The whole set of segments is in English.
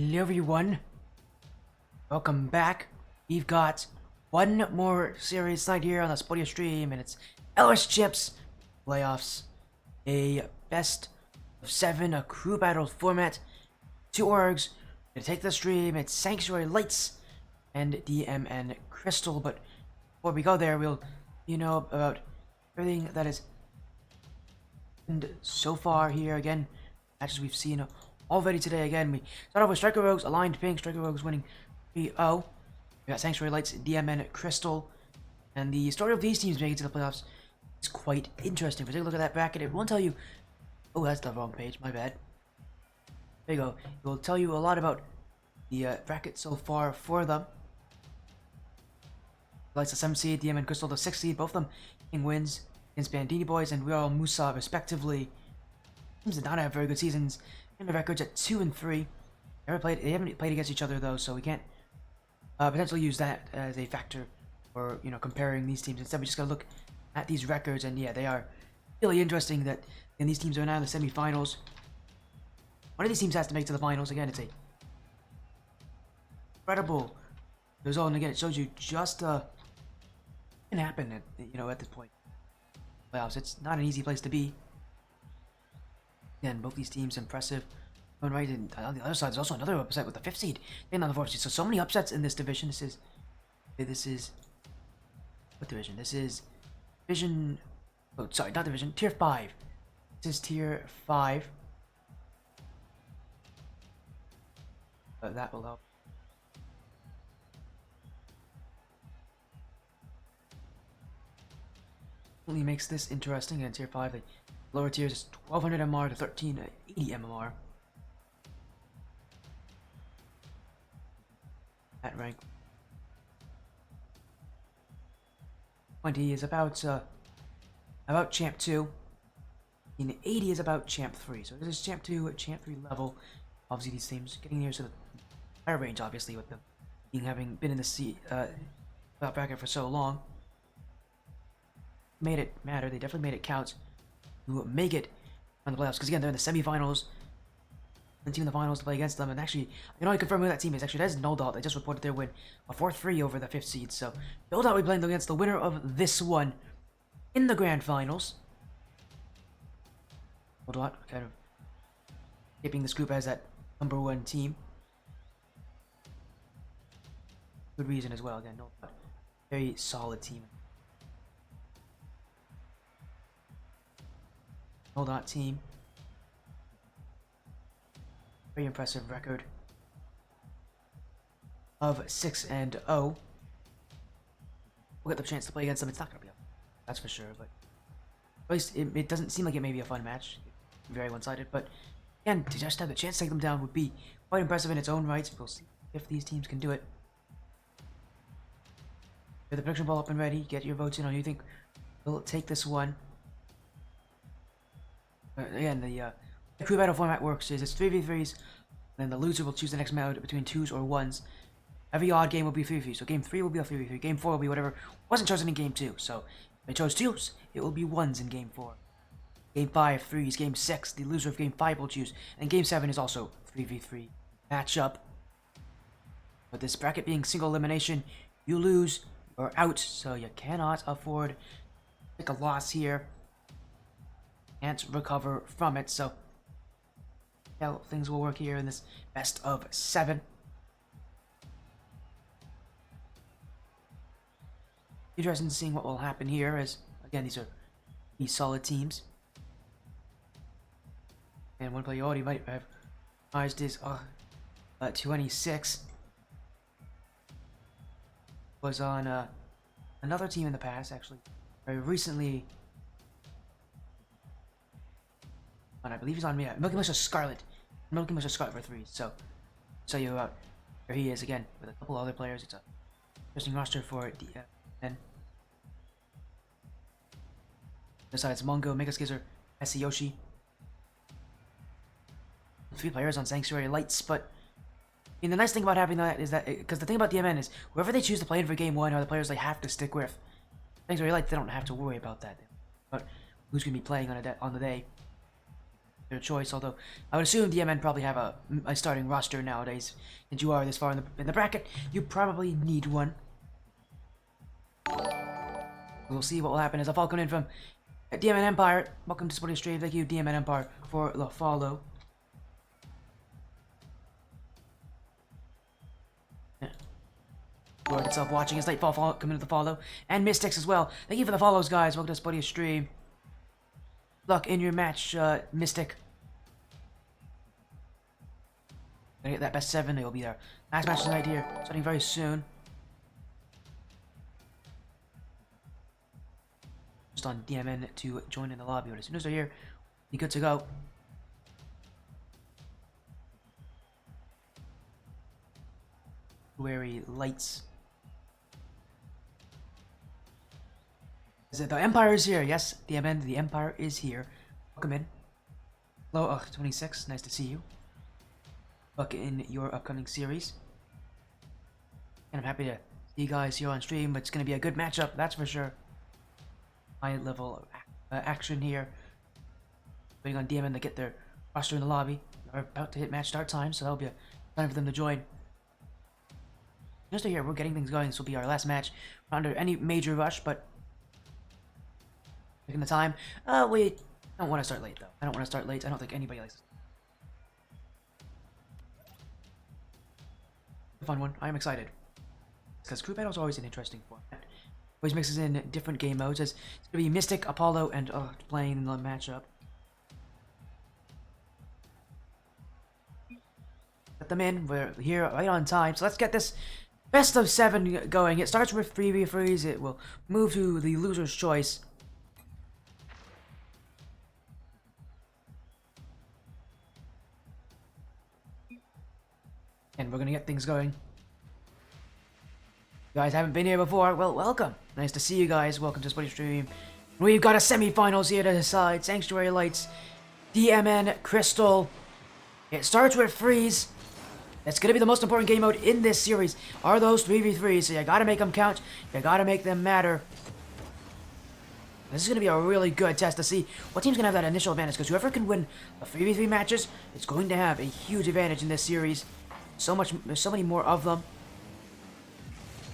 Hello everyone, welcome back. We've got one more series tonight here on the Spodio stream, and it's LS Chips playoffs, a best of 7, a crew battle format. Two orgs to take the stream. It's Sanctuary Lights and DMN Crystal. But before we go there, we'll about everything that has happened so far here. Again, matches we've seen already today. Again, we start off with Striker Rogues, aligned pink. Striker Rogues winning 3-0. We got Sanctuary Lights, DMN Crystal. And the story of these teams making it to the playoffs is quite interesting. If we take a look at that bracket, it won't tell you... Oh, that's the wrong page. My bad. There you go. It will tell you a lot about the bracket so far for them. Lights the 7th seed, DMN Crystal the 6th seed. Both of them King wins against Bandini Boys and Real Musa respectively. Teams did not have very good seasons. And the records at 2 and 3. They haven't played against each other though, so we can't potentially use that as a factor for comparing these teams. Instead, we just gotta look at these records, and yeah, they are really interesting. That these teams are now in the semifinals. One of these teams has to make it to the finals. Again, it's a incredible result, and again, it shows you just can happen at this point. Playoffs. It's not an easy place to be. Again, both these teams impressive. Going right, and on the other side, there's also another upset with the 5th seed and on the 4th seed. So many upsets in this division. This is what division? This is division. Oh, sorry, not division. Tier 5. This is tier 5. That will help. Really makes this interesting. And tier 5, the lower tiers is 1200 MR to 1380 MMR. That rank 20 is about Champ 2. And 80 is about Champ 3. So this is Champ 2 at Champ 3 level. Obviously, these teams getting near to the higher range, obviously, with them having been in the bracket for so long. Made it matter. They definitely made it count to make it on the playoffs. Because again, they're in the semifinals. And team in the finals to play against them. And actually, I can only confirm who that team is. Actually, that is No Doubt. They just reported their win, a 4-3 over the 5th seed. So No Doubt will be playing against the winner of this one in the grand finals. No Doubt kind of keeping this group as that #1 team. Good reason as well. Again, No Doubt, very solid team. No Doubt team. Very impressive record of 6-0. We'll get the chance to play against them. It's not gonna be that's for sure, but at least it doesn't seem like it may be a fun match. Very one-sided, but again, to just have the chance to take them down would be quite impressive in its own right. We'll see if these teams can do it. Get the prediction ball up and ready. Get your votes in on who you think will take this one. Again, the crew battle format works is it's 3v3s, then the loser will choose the next mode between 2s or 1s. Every odd game will be 3v3, so game 3 will be a 3v3, game 4 will be whatever wasn't chosen in game 2. So if they chose 2s, it will be 1s in game 4. Game 5, 3s, game 6, the loser of game 5 will choose, and game 7 is also 3v3 matchup. With this bracket being single elimination, you lose, you're out, so you cannot afford to take a loss here. Can't recover from it, so how things will work here in this best of 7. Interesting in seeing what will happen here, as again these are solid teams. And one player already might have realized is 26 was on another team in the past, actually very recently. And I believe he's on me. Milky Militia Scarlet. Milky Militia Scarlet for 3. So, tell you about where he is again with a couple other players. It's a interesting roster for DMN. Besides Mongo, Mega Skizzer, Yoshi. 3 players on Sanctuary Lights, but the nice thing about having that is that because the thing about DMN is whoever they choose to play in for game 1 are the players they have to stick with. Sanctuary Lights, they don't have to worry about that. But who's gonna be playing on the day? their choice. Although I would assume DMN probably have a starting roster nowadays. Since you are this far in the bracket, you probably need one. We'll see what will happen as a Falcon in from DMN Empire. Welcome to Sporting Stream. Thank you, DMN Empire, for the follow. Lord itself watching his late fall coming to the follow. And Mystics as well. Thank you for the follows, guys. Welcome to Sporting Stream. Luck in your match, Mystic. Gonna get that best 7. They will be there. Last match tonight here. Starting very soon. Just on DMN to join in the lobby. But as soon as they're here, be good to go. Wary lights. Is it the Empire is here? Yes, DMN, the Empire is here. Welcome in. Hello, 26. Nice to see you. Look in your upcoming series. And I'm happy to see you guys here on stream, but it's going to be a good matchup, that's for sure. High level action here. Waiting on DMN to get their roster in the lobby. We're about to hit match start time, so that'll be a time for them to join. Just here, we're getting things going. This will be our last match. Not under any major rush, but taking the time. We don't want to start late, though. I don't want to start late. I don't think anybody likes it. A fun one. I am excited. Because crew battle is always an interesting format. Always mixes in different game modes. It's going to be Mystic, Apollo, and playing in the matchup. Get them in. We're here right on time. So let's get this best of 7 going. It starts with 3v3s. It will move to the loser's choice. And we're gonna get things going. You guys haven't been here before? Well, welcome. Nice to see you guys. Welcome to Sporting Stream. We've got a semifinals here to decide. Sanctuary Lights, DMN, Crystal. It starts with Freeze. It's gonna be the most important game mode in this series. Are those 3v3s? So you gotta make them count. You gotta make them matter. This is gonna be a really good test to see what team's gonna have that initial advantage. Because whoever can win the 3v3 matches is going to have a huge advantage in this series. There's so many more of them.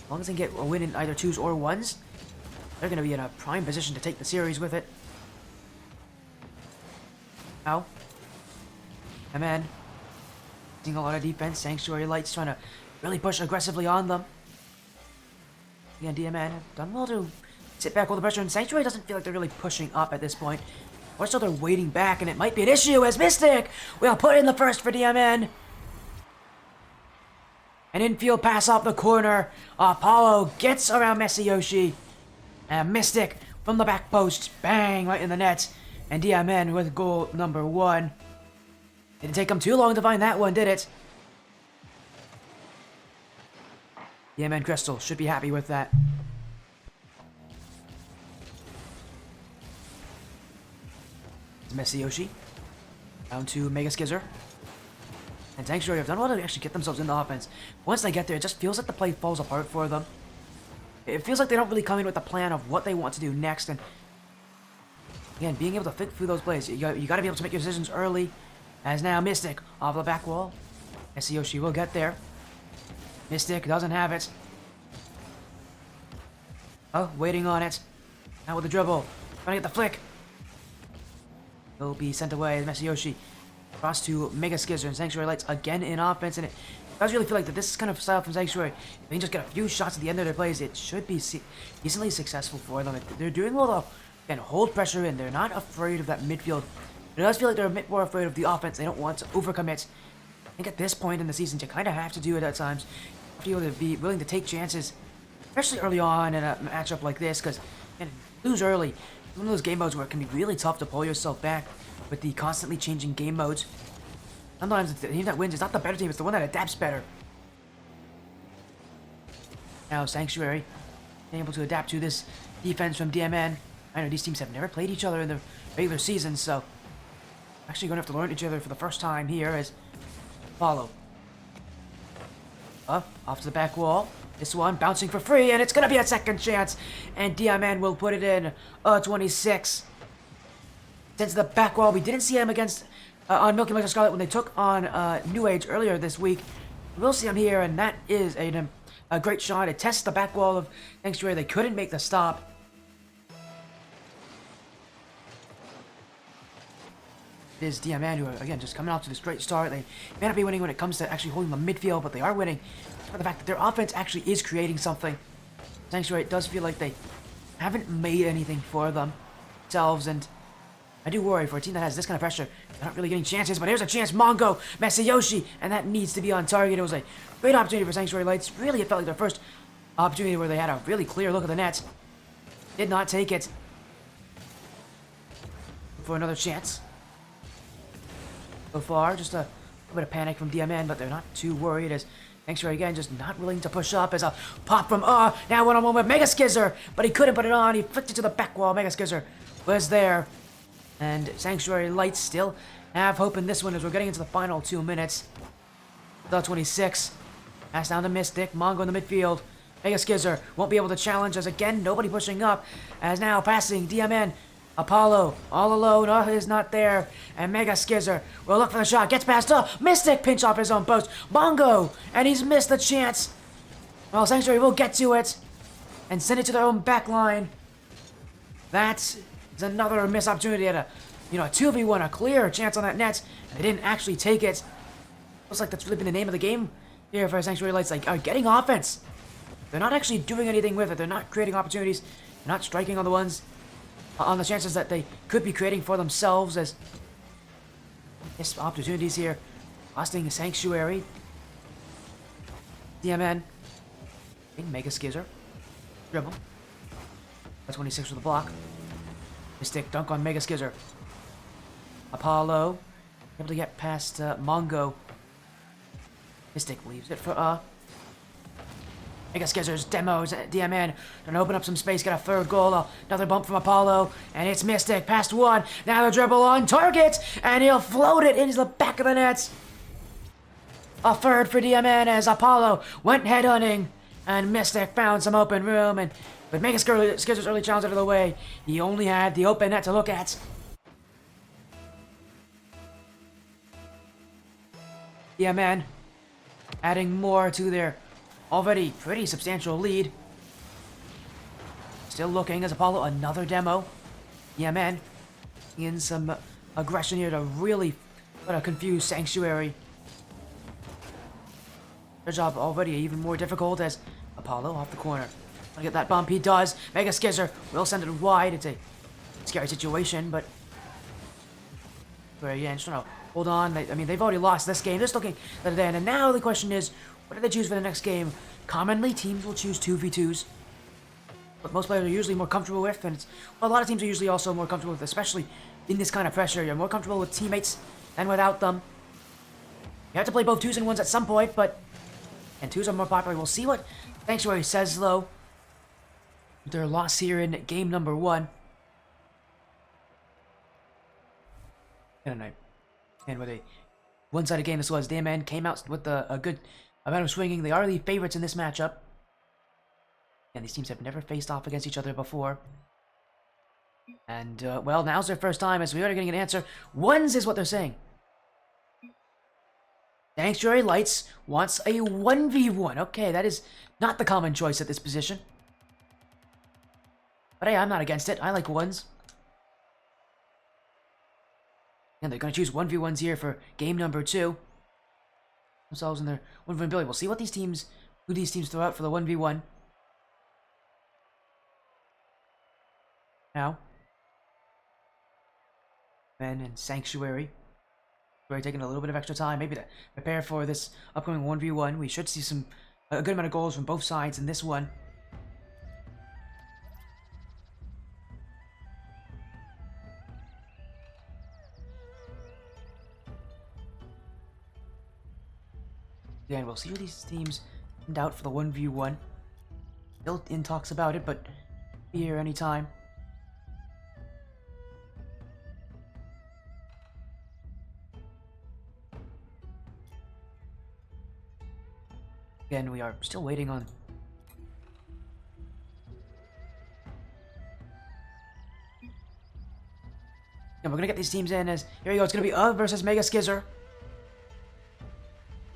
As long as they get a win in either 2s or 1s, they're going to be in a prime position to take the series with it. Now, DMN seeing a lot of defense. Sanctuary Lights trying to really push aggressively on them. Again, DMN have done well to sit back, hold the pressure, and Sanctuary doesn't feel like they're really pushing up at this point. Or so they're waiting back, and it might be an issue as Mystic will put in the first for DMN. An infield pass off the corner. Apollo gets around Yoshi. And Mystic from the back post. Bang! Right in the net. And DMN with goal number 1. Didn't take him too long to find that one, did it? DMN Crystal should be happy with that. It's Yoshi. Down to Mega Skizzer. And Sanctuary have done well to actually get themselves in the offense. Once they get there, it just feels like the play falls apart for them. It feels like they don't really come in with a plan of what they want to do next. And again, being able to think through those plays, you got to be able to make your decisions early. As now Mystic off the back wall. Yoshi will get there. Mystic doesn't have it. Oh, waiting on it. Now with the dribble. Trying to get the flick. Will be sent away as Yoshi. Cross to Mega Skizzer and Sanctuary Lights again in offense, and it does really feel like that this is kind of style from Sanctuary. If they can just get a few shots at the end of their plays, it should be decently successful for them. They're doing well though. Again, hold pressure in. They're not afraid of that midfield. It does feel like they're a bit more afraid of the offense. They don't want to overcommit. I think at this point in the season, you kind of have to do it at times. You have to be willing to take chances, especially early on in a matchup like this, because lose early. It's one of those game modes where it can be really tough to pull yourself back with the constantly changing game modes. Sometimes the team that wins is not the better team, it's the one that adapts better. Now Sanctuary able to adapt to this defense from DMN. I know these teams have never played each other in the regular season, so actually going to have to learn each other for the first time here as follow. Up, off to the back wall. This one bouncing for free, and it's going to be a second chance. And DMN will put it in. 26. sent to the back wall. We didn't see him against on Milky Micro Scarlet when they took on New Age earlier this week. We'll see him here, and that is a great shot. It tests the back wall of Sanctuary. They couldn't make the stop. It is DMN who are, again, just coming off to this great start. They may not be winning when it comes to actually holding the midfield, but they are winning for the fact that their offense actually is creating something. Sanctuary, it does feel like they haven't made anything for themselves, and I do worry for a team that has this kind of pressure. They're not really getting chances, but here's a chance. Mongo, Masayoshi, and that needs to be on target. It was a great opportunity for Sanctuary Lights. Really, it felt like their first opportunity where they had a really clear look at the net. Did not take it. For another chance. So far, just a little bit of panic from DMN, but they're not too worried as Sanctuary again just not willing to push up as a pop from now one-on-one with Mega Skizzer, but he couldn't put it on. He flicked it to the back wall. Mega Skizzer was there. And Sanctuary Lights still have hope in this one as we're getting into the final 2 minutes. The 26. Pass down to Mystic. Mongo in the midfield. Mega Skizzer won't be able to challenge as again, nobody pushing up. As now passing DMN. Apollo all alone. Oh, he's not there. And Mega Skizzer will look for the shot. Gets past Mystic pinch off his own post. Mongo. And he's missed the chance. Well, Sanctuary will get to it. And send it to their own back line. That's another missed opportunity at a 2v1, a clear chance on that net. And they didn't actually take it. Looks like that's really been the name of the game here for Sanctuary Lights. Like, getting offense. They're not actually doing anything with it. They're not creating opportunities. They're not striking on the ones, on the chances that they could be creating for themselves as missed opportunities here. Costing Sanctuary. DMN. Mega Skizzer. Dribble. 26 for the block. Mystic dunk on Mega Skizzer. Apollo able to get past Mongo. Mystic leaves it for Mega Skizzer's demos. DMN trying to open up some space, get a third goal. Another bump from Apollo, and it's Mystic past one. Now the dribble on target, and he'll float it into the back of the net. A third for DMN as Apollo went headhunting, and Mystic found some open room, and with Mega Skizzer's early challenge out of the way, he only had the open net to look at. DMN adding more to their already pretty substantial lead. Still looking as Apollo, another demo. DMN in some aggression here to really confuse Sanctuary. Their job already even more difficult as Apollo off the corner. Wanna get that bump, he does. Mega Skizzer will send it wide. It's a scary situation, but again, just trying to hold on. They've already lost this game. Just looking at it, and now the question is, what do they choose for the next game? Commonly, teams will choose 2v2s. But most players are usually more comfortable with, and a lot of teams are usually also more comfortable with, especially in this kind of pressure. You're more comfortable with teammates than without them. You have to play both 2s and 1s at some point, and 2s are more popular. We'll see what Sanctuary says, though. Their loss here in game number 1. And with a one-sided game this was, DMN came out with a good amount of swinging. They are the favorites in this matchup. And these teams have never faced off against each other before. And, well, now's their first time, as we are getting an answer. 1s is what they're saying. Sanctuary Lights wants a 1v1. Okay, that is not the common choice at this position. But hey, I'm not against it. I like 1s. And they're going to choose 1v1s here for game number 2. Themselves in their 1v1 ability. We'll see what who these teams throw out for the 1v1. Now. Men and Sanctuary. We're taking a little bit of extra time, maybe to prepare for this upcoming 1v1. We should see a good amount of goals from both sides in this one. Again, we'll see who these teams send out for the 1v1. Still in talks about it, but be here anytime. Again, we are still waiting on And we're gonna get these teams in as here we go. It's gonna be versus Mega Skizzer.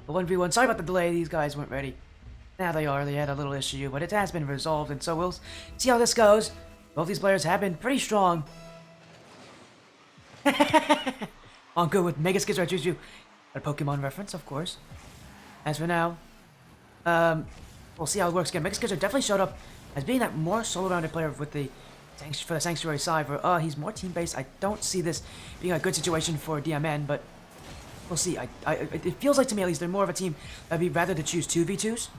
The 1v1. Sorry about the delay. These guys weren't ready. Now they are. They had a little issue, but it has been resolved, and so we'll see how this goes. Both these players have been pretty strong. On good with Mega Skizzer. I choose you. A Pokemon reference, of course. As for now, we'll see how it works again. Mega Skizzer definitely showed up as being that more solo-rounded player with the for the Sanctuary side. Where he's more team-based. I don't see this being a good situation for DMN, but we'll see. It feels like to me at least they're more of a team that'd be rather to choose 2v2s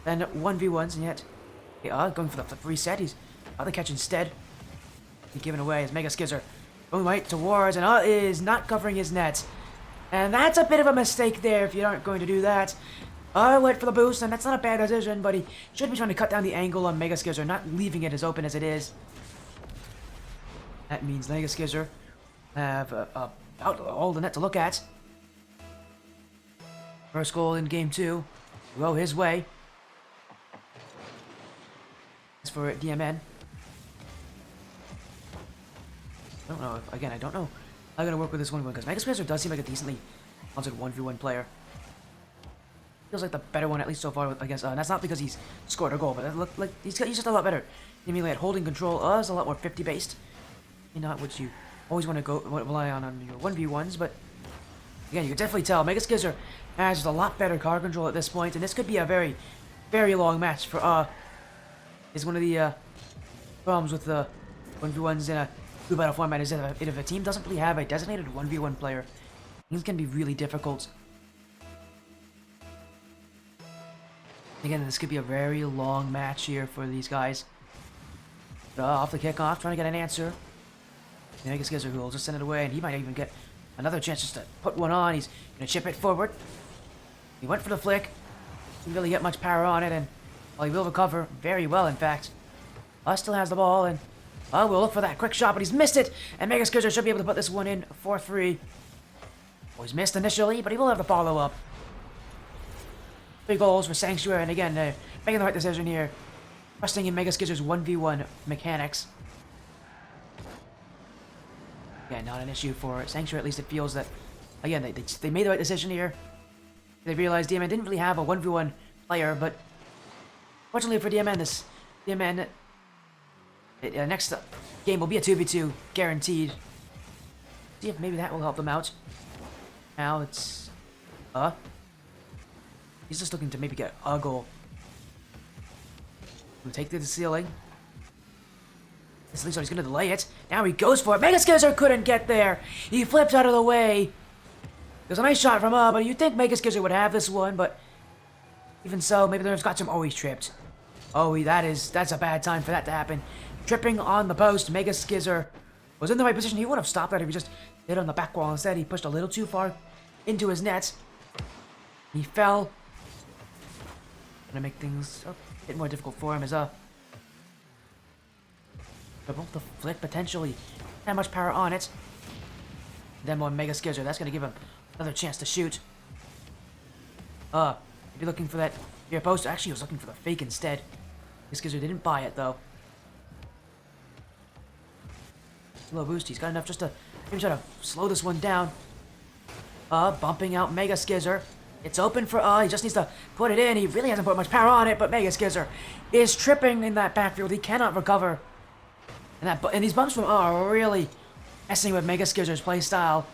than 1v1s, and yet they are going for the reset. He's about to catch instead. He's given away as Mega Skizzer going right towards and is not covering his net. And that's a bit of a mistake there if you aren't going to do that. Went for the boost, and that's not a bad decision, but he should be trying to cut down the angle on Mega Skizzer, not leaving it as open as it is. That means Mega Skizzer have about all the net to look at. First goal in game 2. Go his way. As for DMN. I don't know. Again, I don't know how I'm going to work with this 1v1 because Mega Skizzer does seem like a decently talented 1v1 player. Feels like the better one, at least so far, against. And that's not because he's scored a goal, but it looked like he's just a lot better. Namely, at holding control, is a lot more 50 based. Not what you always want to rely on your 1v1s, but again, you can definitely tell Mega Skizzer has just a lot better card control at this point, and this could be a very, very long match for is one of the problems with the 1v1s in a blue battle format is that if a team doesn't really have a designated 1v1 player, things can be really difficult. Again, this could be a very long match here for these guys. Off the kickoff, trying to get an answer. Mega Skizzer who will just send it away, and he might even get another chance just to put one on. He's going to chip it forward. He went for the flick. Didn't really get much power on it, and he will recover very well, in fact. Still has the ball, and we'll look for that quick shot, but he's missed it, and Mega Skizzer should be able to put this one in 4-3. He's missed initially, but he will have the follow-up. 3 goals for Sanctuary, and again, making the right decision here. Trusting in Mega Skizzer's 1v1 mechanics. Again, not an issue for Sanctuary, at least it feels that, again, they made the right decision here. They realized DMN didn't really have a 1v1 player, but fortunately for DMN, next game will be a 2v2, guaranteed. See if maybe that will help them out. Now it's, he's just looking to maybe get a goal. We'll take to the ceiling. This looks like he's going to delay it. Now he goes for it. Mega Skizzer couldn't get there. He flipped out of the way. There's a nice shot from but you'd think Mega Skizzer would have this one, but even so, maybe there's got some. He's tripped. That's a bad time for that to happen. Tripping on the post. Mega Skizzer was in the right position. He would have stopped that if he just hit on the back wall. Instead, he pushed a little too far into his net. He fell. Gonna make things a bit more difficult for him as double the flick potentially. Not much power on it. Then more Mega Skizzer. That's gonna give him another chance to shoot. Maybe looking for that near post. Actually, he was looking for the fake instead. Mega Skizzer didn't buy it though. Slow boost. He's got enough just to maybe try to slow this one down. Bumping out Mega Skizzer. It's open for he just needs to put it in. He really hasn't put much power on it, but Mega Skizzer is tripping in that backfield. He cannot recover. And these bumps from are really messing with Mega Skizzer's playstyle.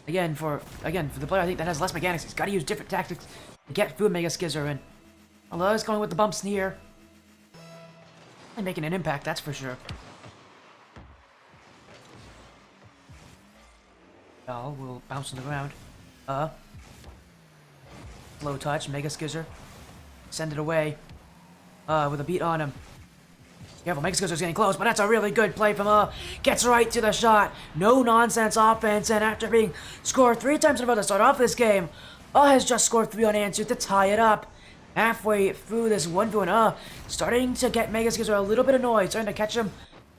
Again, for the player I think that has less mechanics, he's got to use different tactics to get through Mega Skizzer. And although he's going with the bumps here, and making an impact, that's for sure. Will bounce on the ground. Low touch, Mega Skizzer. Send it away. With a beat on him. Careful, Mega Skizzer's getting close, but that's a really good play from Gets right to the shot. No nonsense offense, and after being scored 3 times in a row to start off this game, has just scored 3 unanswered to tie it up. Halfway through this 1v1, starting to get Mega Skizzer a little bit annoyed, starting to catch him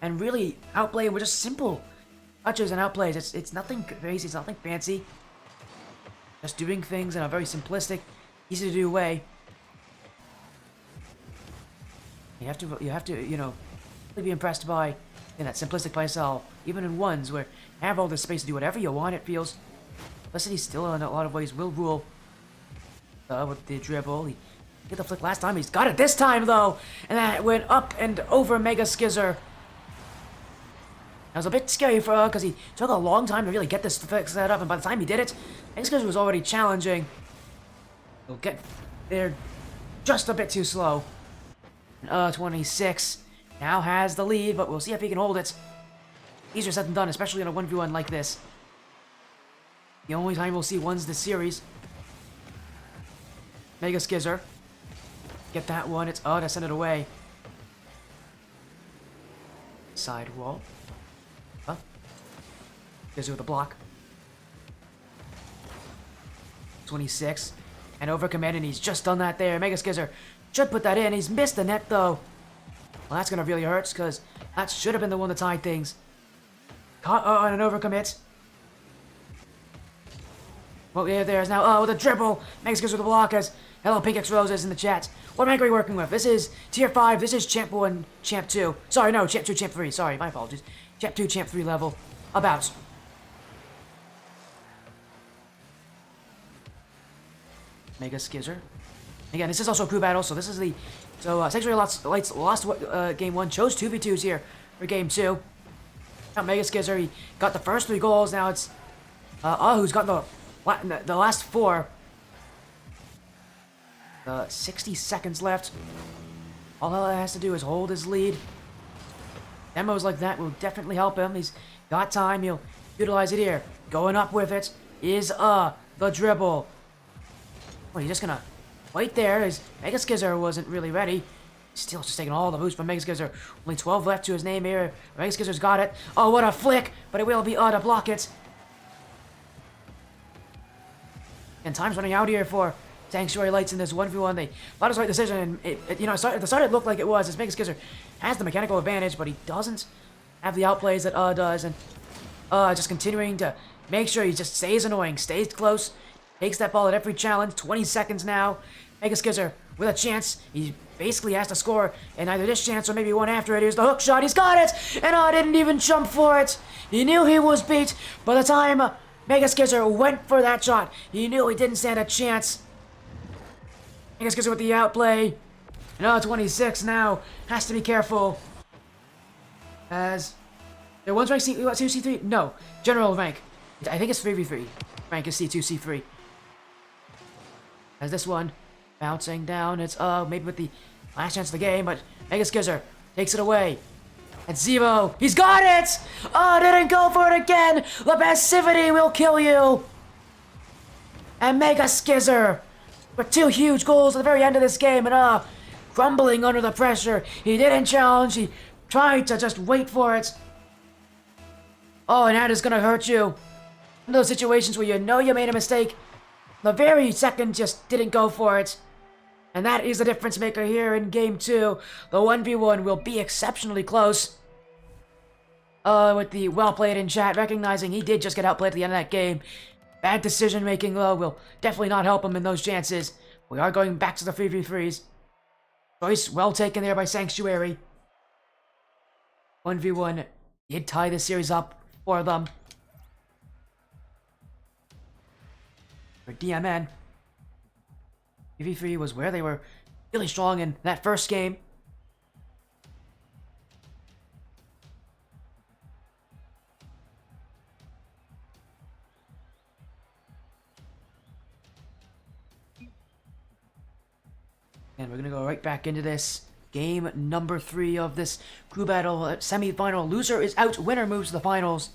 and really outplay him with just simple touches and outplays. It's nothing crazy, it's nothing fancy. Just doing things in a very simplistic, easy to do way. You have to, really be impressed by in that simplistic play style, even in ones where you have all this space to do whatever you want, it feels. Simplicity still in a lot of ways will rule. With the dribble, he get the flick last time, he's got it this time though! And that went up and over Mega Skizzer. That was a bit scary for because he took a long time to really get this flick set up, and by the time he did it, Mega Skizzer was already challenging. He'll get there just a bit too slow. 26 now has the lead, but we'll see if he can hold it. Easier said than done, especially in a 1v1 like this. The only time we'll see ones this series. Mega Skizzer. Get that one. It's to send it away. Side wall. Huh? Skizzer with a block. 26. And over command, and he's just done that there. Mega Skizzer should put that in. He's missed the net though. Well, that's gonna really hurt because that should have been the one that tied things. Caught on an overcommit. Well, yeah, there's now, with a dribble. Mega Skizzer with a block as hello, Pink X Roses in the chat. What rank are we working with? This is Tier 5. This is Champ 1, Champ 2. Sorry, no, Champ 2, Champ 3. Sorry, my apologies. Champ 2, Champ 3 level. About. Mega Skizzer. Again, this is also a crew battle, so this is the... So, Sanctuary Lights lost Game 1, chose 2v2s here for Game 2. Now, Mega Skizzer, he got the first 3 goals, now it's... who's got the last 4. 60 seconds left. All he has to do is hold his lead. Demos like that will definitely help him. He's got time. He'll utilize it here. Going up with it is the dribble. Well, he's just gonna wait there. His Mega Skizzer wasn't really ready. Still just taking all the boost from Mega Skizzer. Only 12 left to his name here. Mega Skizzer's got it. Oh, what a flick! But it will be to block it. And time's running out here for Sanctuary Lights in this 1v1. They thought it was the right decision, and at the start it looked like it was, as Mega Skizzer has the mechanical advantage, but he doesn't have the outplays that does, and just continuing to make sure he just stays annoying, stays close, takes that ball at every challenge. 20 seconds now. Mega Skizzer with a chance. He basically has to score in either this chance or maybe one after it. Here's the hook shot. He's got it, and didn't even jump for it. He knew he was beat. By the time Mega Skizzer went for that shot, he knew he didn't stand a chance. Mega Skizzer with the outplay. And 26 now. Has to be careful. As there one's rank C2, C3? No. General rank. I think it's 3v3. Rank is C2, C3. As this one bouncing down. It's maybe with the last chance of the game, but Mega Skizzer takes it away. And Zero, he's got it! Didn't go for it again! The passivity will kill you! And Mega Skizzer with 2 huge goals at the very end of this game, and crumbling under the pressure. He didn't challenge, he tried to just wait for it. And that is gonna hurt you. In those situations where you know you made a mistake, the very second just didn't go for it. And that is the difference maker here in Game 2. The 1v1 will be exceptionally close. With the well played in chat, recognizing he did just get outplayed at the end of that game. Bad decision making, though, will definitely not help him in those chances. We are going back to the 3v3s. Choice well taken there by Sanctuary. 1v1 did tie the series up for them. For DMN, 3v3 was where they were really strong in that first game. And we're going to go right back into this. Game number 3 of this crew battle semi-final. Loser is out. Winner moves to the finals.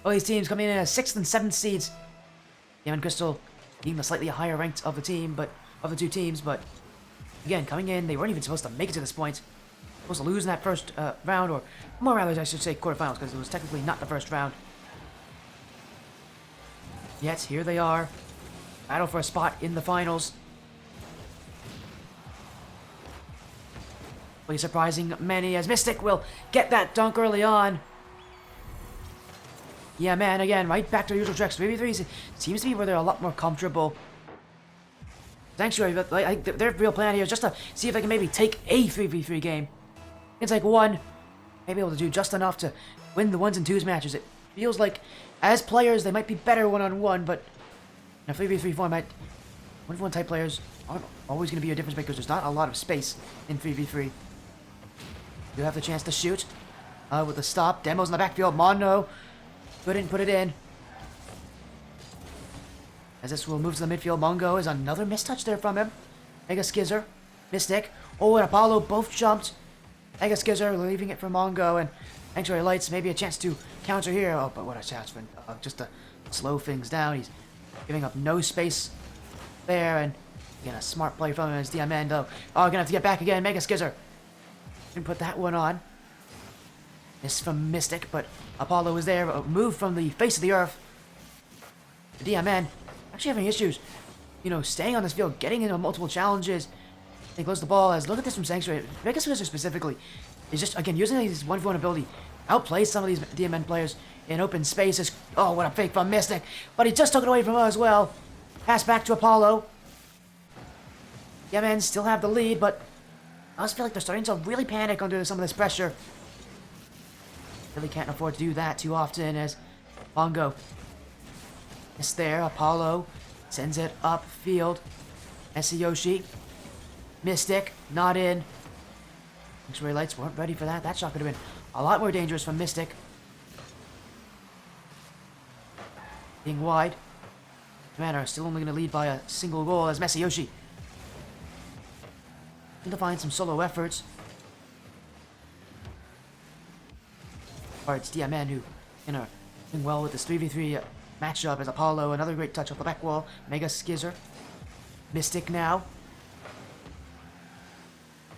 All these teams coming in as 6th and 7th seeds. DMN Crystal being the slightly higher ranked of the team, but of the 2 teams. But again, coming in, they weren't even supposed to make it to this point. Supposed to lose in that first round, or more rather, I should say quarterfinals, because it was technically not the first round. Yet here they are, battle for a spot in the finals. Really surprising many, as Mystic will get that dunk early on. Yeah, man, again, right back to the usual tricks. 3v3 seems to be where they're a lot more comfortable. Sanctuary, but their real plan here is just to see if they can maybe take a 3v3 game. It's like 1, may be able to do just enough to win the 1s and 2s matches. It feels like, as players, they might be better one-on-one, but in a 3v3 format, 1v1 type players aren't always going to be a difference maker because there's not a lot of space in 3v3. You have the chance to shoot with the stop. Demo's in the backfield. Mondo couldn't put it in. As this will move to the midfield, Mongo is another mistouch there from him. Mega Skizzer, Mystic. Oh, and Apollo both jumped. Mega Skizzer leaving it for Mongo, and Sanctuary Lights, maybe a chance to counter here. Oh, but what a chance for just to slow things down. He's giving up no space there, and again, a smart play from him as DMN, though. Oh, gonna have to get back again. Mega Skizzer. Didn't put that one on. This from Mystic, but Apollo was there, moved from the face of the earth. The DMN actually having issues, you know, staying on this field, getting into multiple challenges. They close the ball as, look at this from Sanctuary. Mega Skizzer specifically is just, again, using his 1v1 ability, outplays some of these DMN players in open spaces. Oh, what a fake from Mystic. But he just took it away from her as well. Pass back to Apollo. DMN still have the lead, but I just feel like they're starting to really panic under some of this pressure. Really can't afford to do that too often as Mongo is there. Apollo sends it upfield. Yoshi. Mystic, not in. Sanctuary Lights weren't ready for that. That shot could have been a lot more dangerous from Mystic. Being wide. Man are still only going to lead by a single goal as Yoshi to find some solo efforts. Or it's DMN who, you know, doing well with this 3v3 matchup as Apollo, another great touch off the back wall. Mega Skizzer. Mystic now.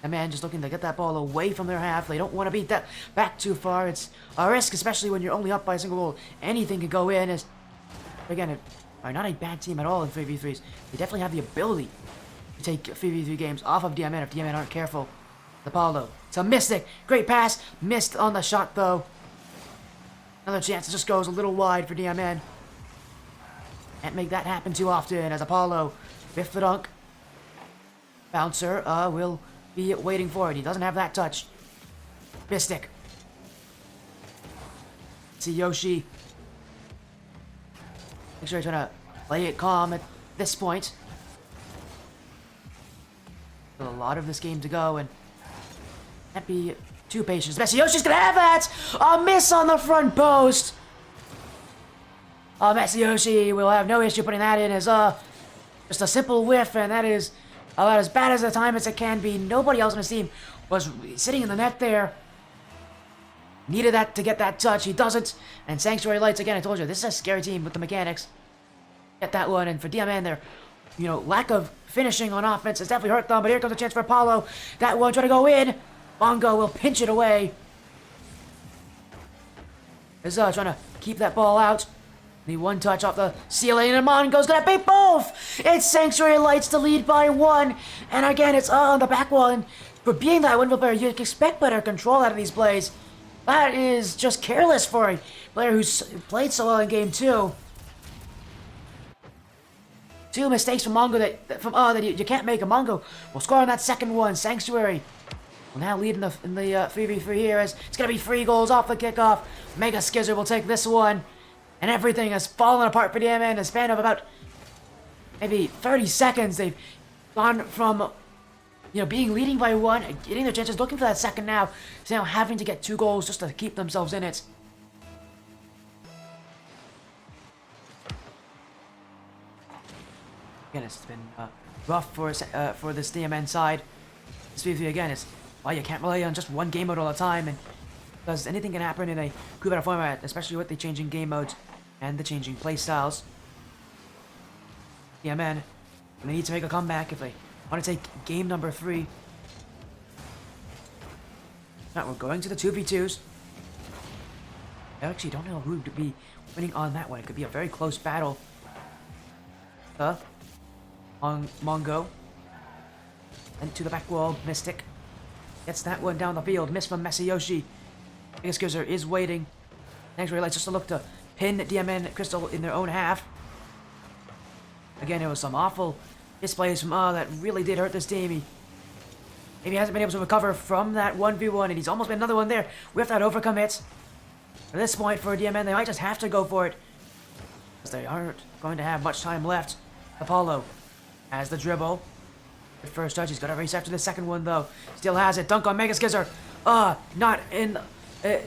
DMN just looking to get that ball away from their half. They don't want to beat that back too far. It's a risk, especially when you're only up by a single goal. Anything could go in as, again, are not a bad team at all in 3v3s. They definitely have the ability to take 3v3 games off of DMN if DMN aren't careful. Apollo. It's a Mystic. Great pass. Missed on the shot, though. Another chance. It just goes a little wide for DMN. Can't make that happen too often as Apollo, with the dunk. Bouncer will be waiting for it. He doesn't have that touch. Mystic. See Yoshi. Make sure he's trying to play it calm at this point. Still a lot of this game to go, and can't be too patient. Yoshi's gonna have that! A miss on the front post! Yoshi will have no issue putting that in as just a simple whiff, and that is about as bad as the time as it can be. Nobody else on his team was sitting in the net there. Needed that to get that touch. He doesn't. And Sanctuary Lights, again, I told you, this is a scary team with the mechanics. Get that one, and for DMN, their, you know, lack of finishing on offense has definitely hurt them, but here comes a chance for Apollo. That one trying to go in. Mongo will pinch it away. Is trying to keep that ball out. The one touch off the ceiling, and Mongo's gonna beat both! It's Sanctuary Lights to lead by 1, and again, it's on the back wall, and for being that windmill player, you'd expect better control out of these plays. That is just careless for a player who's played so well in game 2. 2 mistakes from Mongo that you can't make. A Mongo will score on that second one. Sanctuary will now lead in the 3v3 here as it's gonna be 3 goals off the kickoff. Mega Skizzer will take this one. And everything has fallen apart for DMN in a span of about maybe 30 seconds. They've gone from, you know, being leading by 1, getting their chances, looking for that second now, to now having to get 2 goals just to keep themselves in it. Again, it's been rough for this DMN side. This 3v3 again is why you can't rely on just one game mode all the time, and because anything can happen in a group battle format, especially with the changing game modes and the changing play styles. DMN, they need to make a comeback if they want to take game number 3. Now we're going to the 2v2s. I actually don't know who to be winning on that one. It could be a very close battle. On Mongo. And to the back wall, Mystic. Gets that one down the field. Miss from Yoshi. Mega Skizzer is waiting. Sanctuary Lights just to look to pin DMN Crystal in their own half. Again, it was some awful displays from that really did hurt this team. Maybe he hasn't been able to recover from that 1v1, and he's almost been another one there with that overcome hit. At this point for DMN, they might just have to go for it, because they aren't going to have much time left. Apollo has the dribble. The first touch, he's got to race after the second one, though. Still has it. Dunk on Mega Skizzer. Not in...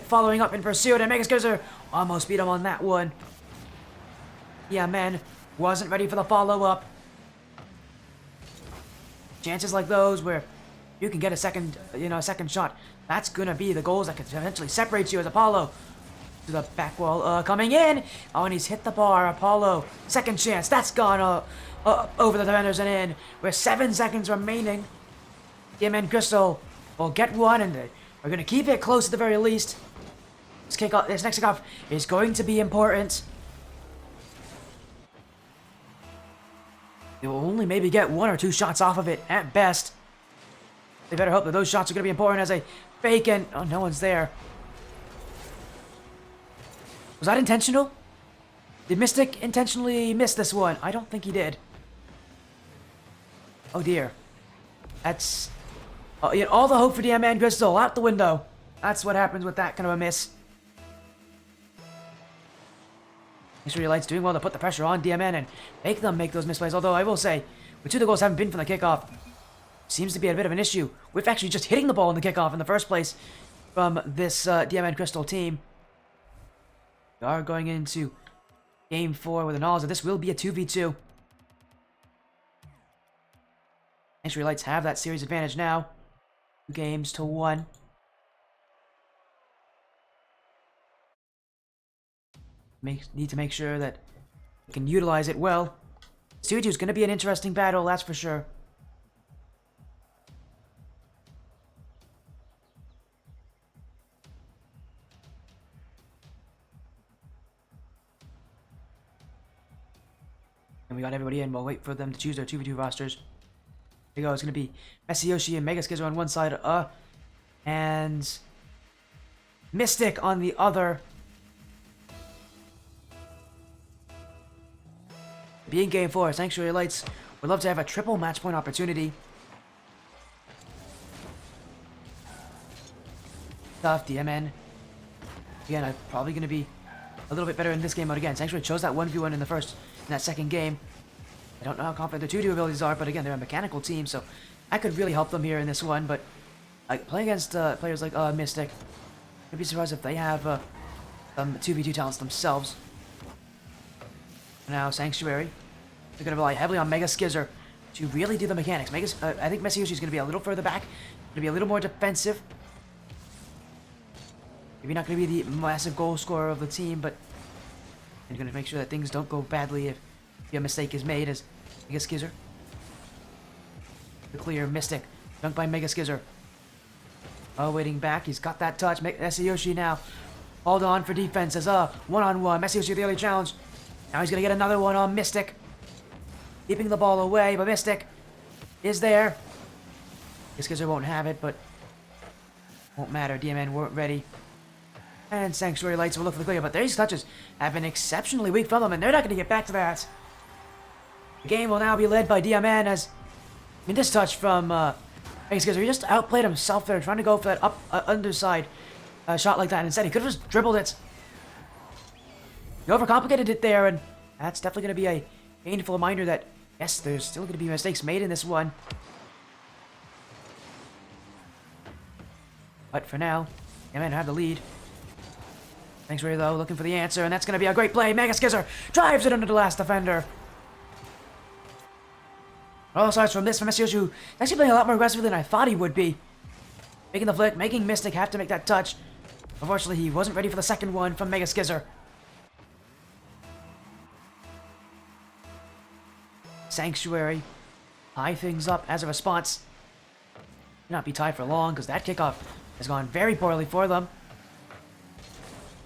following up in pursuit, and Mega Skizzer almost beat him on that one. Yeah, man, wasn't ready for the follow-up. Chances like those where you can get a second shot, that's gonna be the goals that could eventually separate you as Apollo. To the back wall, coming in. Oh, and he's hit the bar. Apollo, second chance. That's gone over the defenders and in. With 7 seconds remaining, DMN Crystal will get one, and we're gonna keep it close at the very least. This next kickoff is going to be important. They will only maybe get 1 or 2 shots off of it at best. They better hope that those shots are going to be important as a fake and... Oh, no one's there. Was that intentional? Did Mystic intentionally miss this one? I don't think he did. Oh, dear. That's... Oh, yeah, all the hope for DMN Crystal out the window. That's what happens with that kind of a miss. Israelites doing well to put the pressure on DMN and make them make those misplays. Although I will say, the 2 of the goals haven't been from the kickoff. Seems to be a bit of an issue with actually just hitting the ball in the kickoff in the first place from this DMN Crystal team. We are going into Game 4 with the knowledge that this will be a 2v2. Israelites have that series advantage now. 2 games to 1. Need to make sure that we can utilize it well. 2v2 is going to be an interesting battle, that's for sure. And we got everybody in. We'll wait for them to choose their 2v2 rosters. There you go. It's going to be Mesiyoshi and Mega Skizzer on one side, and Mystic on the other. Being Game 4, Sanctuary Lights would love to have a triple match point opportunity. Tough, DMN. Again, I'm probably going to be a little bit better in this game mode again. Sanctuary chose that 1v1 in that second game. I don't know how confident their 2-2 abilities are, but again, they're a mechanical team, so I could really help them here in this one. But playing against players like Mystic, I'd be surprised if they have some 2v2 talents themselves. Now, Sanctuary, they're going to rely heavily on Mega Skizzer to really do the mechanics. I think Mesiyoshi is going to be a little further back, going to be a little more defensive. Maybe not going to be the massive goal scorer of the team, but you're going to make sure that things don't go badly if a mistake is made as Mega Skizzer. The clear Mystic, dunked by Mega Skizzer. Oh, waiting back, he's got that touch. Mesiyoshi now, hold on for defense as one-on-one. Mesiyoshi the early challenge. Now he's going to get another one on Mystic. Keeping the ball away, but Mystic is there. Skizzer won't have it, but won't matter. DMN weren't ready. And Sanctuary Lights will look for the clear, but these touches have been exceptionally weak from them, and they're not going to get back to that. The game will now be led by DMN as... this touch from Skizzer, he just outplayed himself there, trying to go for that underside shot like that, and instead he could have just dribbled it. He overcomplicated it there, and that's definitely going to be a painful reminder that, yes, there's still going to be mistakes made in this one. But for now, DMN have the lead. Thanks, Ray, though, looking for the answer, and that's going to be a great play. Mega Skizzer drives it under the last defender. All starts from this from Mesiyoshi, who's actually playing a lot more aggressively than I thought he would be. Making the flick, making Mystic have to make that touch. Unfortunately, he wasn't ready for the second one from Mega Skizzer. Sanctuary tie things up as a response. Not be tied for long because that kickoff has gone very poorly for them.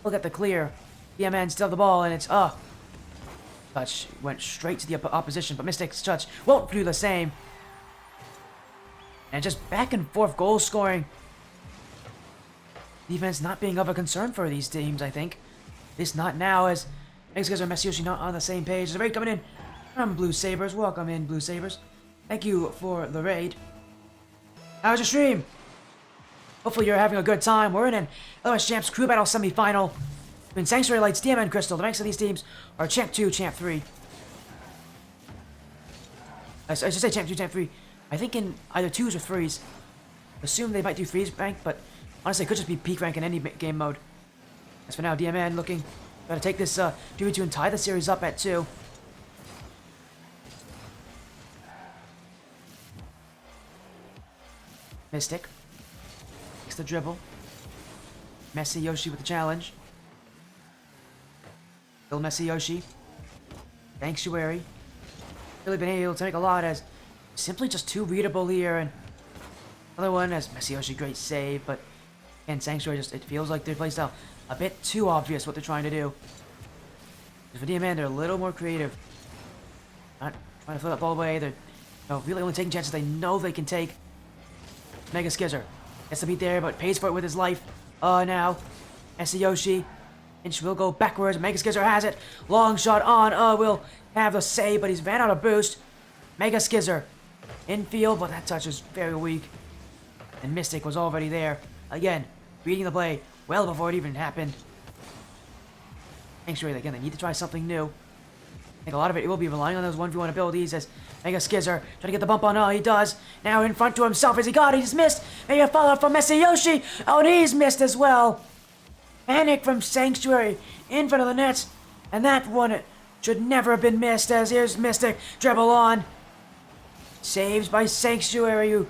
Look at the clear. DMN still the ball, and it's touch went straight to the opposition, but Mystic's touch won't do the same. And just back and forth goal scoring. Defense not being of a concern for these teams, I think. At least not now, as Mega Skizzer and Mesiyoshi not on the same page. There's a raid coming in from Blue Sabres. Welcome in, Blue Sabres. Thank you for the raid. How's your stream? Hopefully you're having a good time. We're in an LS Champs Crew Battle Semifinal between Sanctuary Lights, DMN Crystal. The ranks of these teams are Champ 2, Champ 3. I should say Champ 2, Champ 3. I think in either 2s or 3s. Assume they might do 3s rank, but honestly it could just be peak rank in any game mode. As for now, DMN looking to take this 2v2 and tie the series up at 2. Mystic. Takes the dribble. Messy Yoshi with the challenge. Still Messy Yoshi. Sanctuary. Really been able to make a lot as simply just too readable here. And another one as Messy Yoshi, great save. But again, Sanctuary just, it feels like their playstyle a bit too obvious what they're trying to do. For DMN, they're a little more creative. Not trying to fill up all the way. They're really only taking chances they know they can take. Mega Skizzer gets the beat there, but pays for it with his life. Now, Messy Yoshi. Inch will go backwards. Mega Skizzer has it. Long shot on. Will have the save, but he's ran out of boost. Mega Skizzer. Infield, but that touch is very weak. And Mystic was already there. Again, reading the play well before it even happened. Sanctuary, again, they need to try something new. I think a lot of it will be relying on those 1v1 abilities as Mega Skizzer trying to get the bump on. Oh, he does. Now in front to himself as he got it. He's missed. Maybe a follow-up from Messy Yoshi. Oh, and he's missed as well. Panic from Sanctuary in front of the net. And that one should never have been missed as here's Mystic. Dribble on. Saves by Sanctuary, who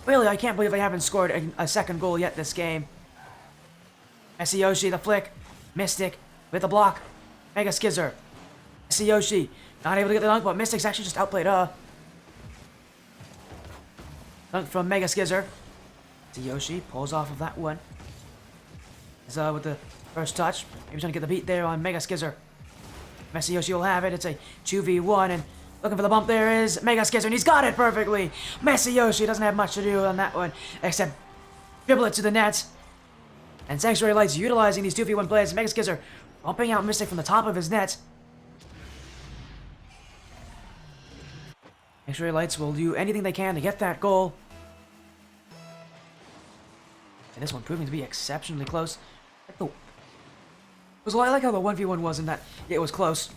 really, I can't believe they haven't scored a second goal yet this game. Messy Yoshi, the flick. Mystic with the block. Mega Skizzer. Messy Yoshi not able to get the dunk, but Mystic's actually just outplayed. Dunk from Mega Skizzer. Messy Yoshi pulls off of that one. With the first touch, maybe trying to get the beat there on Mega Skizzer. Messy Yoshi will have it. It's a 2v1, and looking for the bump there is Mega Skizzer, and he's got it perfectly. Messy Yoshi doesn't have much to do on that one, except dribble it to the net. And Sanctuary Lights utilizing these 2v1 plays. Mega Skizzer bumping out Mystic from the top of his net. Sanctuary Lights will do anything they can to get that goal. And this one proving to be exceptionally close. I like how the 1v1 was in that it was close. There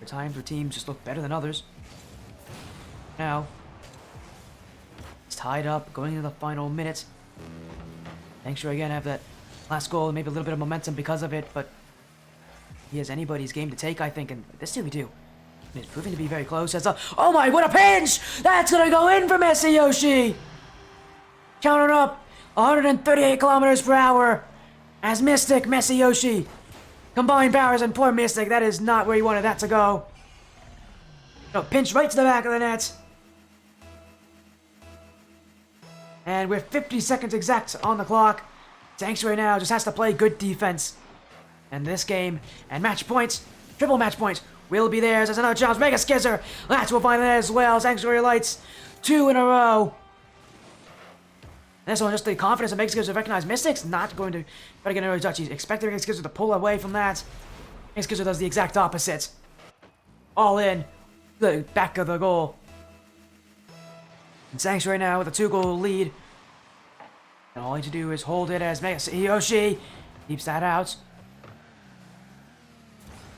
are times where teams just look better than others. Now, it's tied up, going into the final minute. Sanctuary again have that last goal, maybe a little bit of momentum because of it, but he has anybody's game to take, I think, and this do we do. It's proving to be very close. Oh my, what a pinch! That's gonna go in for Messy Yoshi! Counter up, 138 kilometers per hour. As Mystic, Messy Yoshi. Combined powers and poor Mystic, that is not where you wanted that to go. No, pinch right to the back of the net. And with 50 seconds exact on the clock, Sanctuary now just has to play good defense. And this game, and match points, triple match points, will be theirs as another challenge. Mega Skizzer, that will find it as well. Sanctuary Lights, 2 in a row. This one, just the confidence of Mega Skizzer to recognize Mystic's not going to try to get another touch. He's expecting Mega Skizzer to pull away from that. Mega Skizzer does the exact opposite. All in, the back of the goal. And Sanctuary now with a 2-goal lead. And all you need to do is hold it as Mega Yoshi keeps that out.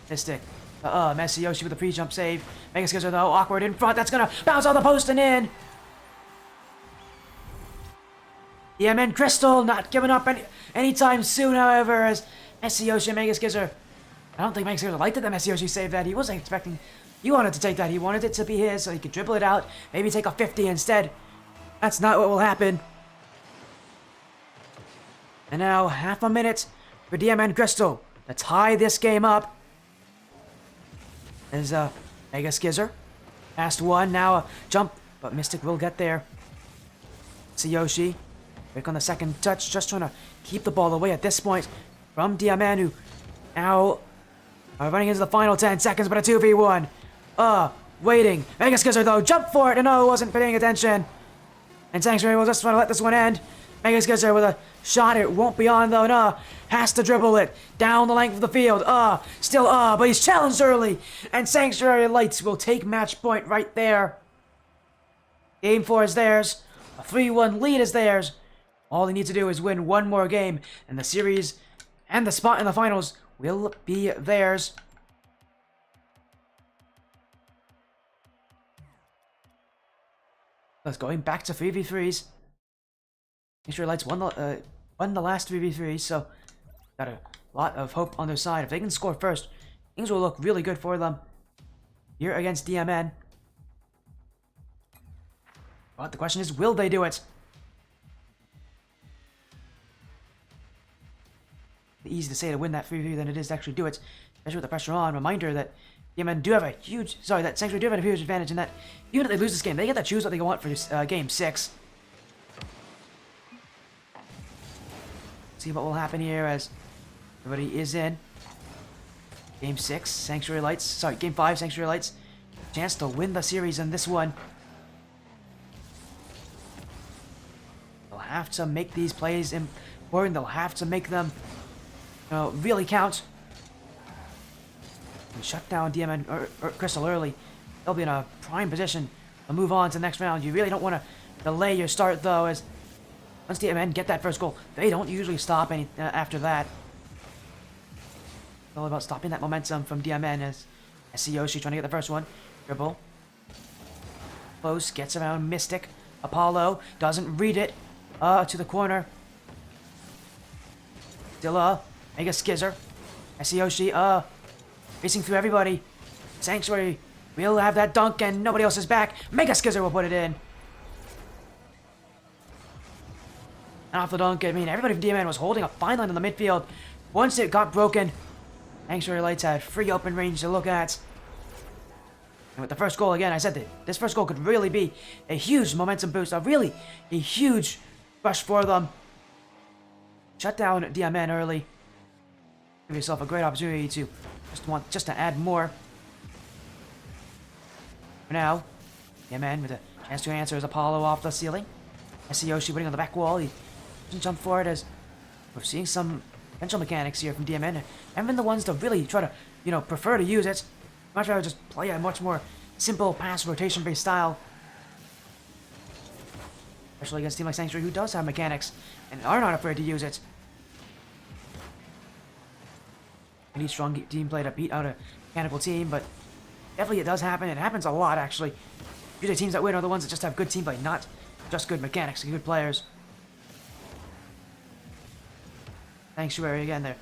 Mystic. Messy Yoshi with a pre-jump save. Mega Skizzer though, awkward in front. That's gonna bounce on the post and in. DMN Crystal not giving up anytime soon, however, as Messy Yoshi and Mega Skizzer. I don't think Mega Skizzer liked it that Messy Yoshi saved that. He wasn't expecting. He wanted to take that. He wanted it to be his so he could dribble it out. Maybe take a 50 instead. That's not what will happen. And now, half a minute for DMN Crystal to tie this game up. There's Mega Skizzer. Past one, now a jump, but Mystic will get there. Messy Yoshi. Quick on the second touch, just trying to keep the ball away at this point from DMN, who now are running into the final 10 seconds, but a 2v1. Waiting. Mega Skizzer, though, jump for it, and no, wasn't paying attention. And Sanctuary will just try to let this one end. Mega Skizzer with a shot, it won't be on, though, no. Has to dribble it down the length of the field. Still, but he's challenged early. And Sanctuary Lights will take match point right there. Game 4 is theirs. A 3-1 lead is theirs. All they need to do is win one more game, and the series and the spot in the finals will be theirs. Let's going back to 3v3s. Israelites won the last 3v3, so got a lot of hope on their side. If they can score first, things will look really good for them here against DMN. But the question is, will they do it? Easy to say to win that 3v3 than it is to actually do it, especially with the pressure on. Reminder that DMN do have a huge, that Sanctuary do have a huge advantage in that even if they lose this game, they get to choose what they want for this game 6. See what will happen here as everybody is in. Game 6, Sanctuary Lights, Game 5, Sanctuary Lights. Chance to win the series in this one. They'll have to make these plays important. They'll have to make them really count. And shut down DMN or Crystal early. They'll be in a prime position to move on to the next round. You really don't want to delay your start though, as once DMN get that first goal, they don't usually stop any after that. It's all about stopping that momentum from DMN as Yoshi trying to get the first one. Dribble. Close, gets around Mystic. Apollo doesn't read it. To the corner. Still Mega Skizzer. Yoshi, racing through everybody. Sanctuary will have that dunk and nobody else is back. Mega Skizzer will put it in. And off the dunk, I mean, everybody from DMN was holding a fine line in the midfield. Once it got broken, Sanctuary Lights had free open range to look at. And with the first goal, again, I said that this first goal could really be a huge momentum boost, a huge rush for them. Shut down DMN early. Give yourself a great opportunity to just to add more. For now, DMN with a chance to answer as Apollo off the ceiling. Yoshi putting on the back wall. He doesn't jump for it as we're seeing some potential mechanics here from DMN. And been the ones to really try to, prefer to use it. Much rather just play a much more simple pass rotation based style. Especially against a team like Sanctuary who does have mechanics and are not afraid to use it. We need strong team play to beat out a mechanical team, but definitely it does happen. It happens a lot actually. Usually teams that win are the ones that just have good team play, not just good mechanics and good players. Sanctuary again, they're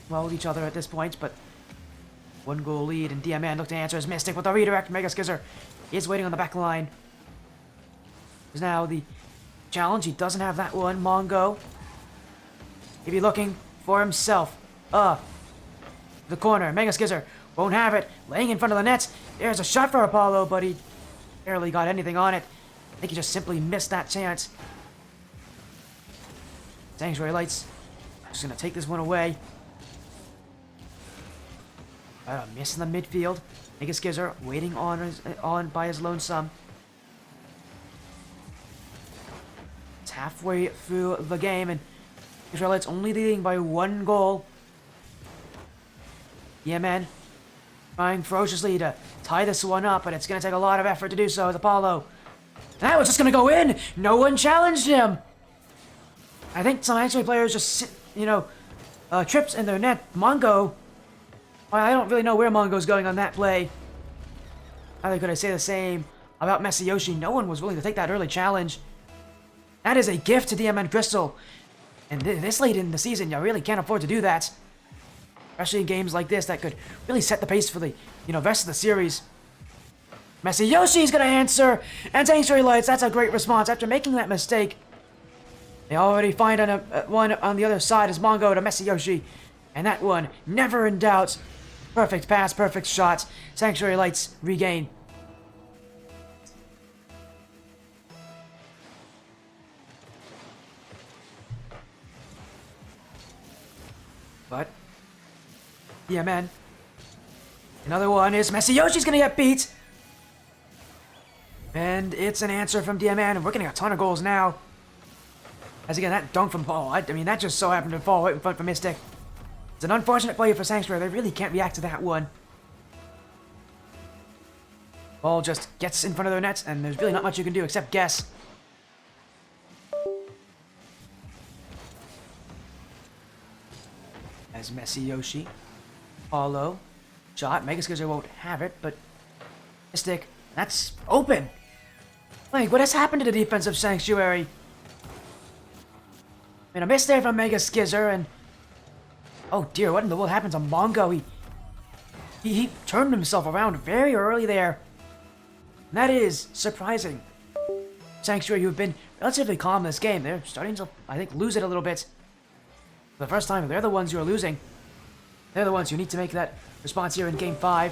well with each other at this point, but 1 goal lead, and DMN look to answer as Mystic with a redirect. Mega Skizzer is waiting on the back line. There's now the challenge. He doesn't have that one. Mongo. He'd be looking for himself. The corner. Mega Skizzer won't have it. Laying in front of the nets. There's a shot for Apollo, but he barely got anything on it. I think he just simply missed that chance. Sanctuary Lights just gonna take this one away. A miss in the midfield. Mega Skizzer waiting on by his lonesome. It's halfway through the game, and Israelites only leading by 1 goal. DMN trying ferociously to tie this one up, but it's going to take a lot of effort to do so with Apollo. That was just going to go in! No one challenged him! I think some actually players just, trips in their net. Mongo, I don't really know where Mongo's going on that play. Either could I say the same about Yoshi. No one was willing to take that early challenge. That is a gift to DMN Crystal. And this late in the season, you really can't afford to do that. Especially in games like this that could really set the pace for the, rest of the series. Yoshi's gonna answer, and Sanctuary Lights, that's a great response. After making that mistake, they already find one on the other side as Mongo to Yoshi. And that one, never in doubt. Perfect pass, perfect shot. Sanctuary Lights regain. But DMN. Another one is Yoshi's gonna get beat. And it's an answer from DMN, and we're getting a ton of goals now. As again, that dunk from Paul, I mean, that just so happened to fall right in front for Mystic. It's an unfortunate play for Sanctuary. They really can't react to that one. Ball just gets in front of their nets, and there's really not much you can do except guess. As Messi Yoshi. Paulo. Shot. Mega Skizzer won't have it, but Mystic. That's open. Like, what has happened to the defensive sanctuary? I mean, a miss there from Mega Skizzer, and oh dear, what in the world happened to Mongo? He turned himself around very early there. And that is surprising. Sanctuary, who've been relatively calm in this game, they're starting to, I think, lose it a little bit. For the first time, they're the ones who are losing. They're the ones who need to make that response here in Game 5.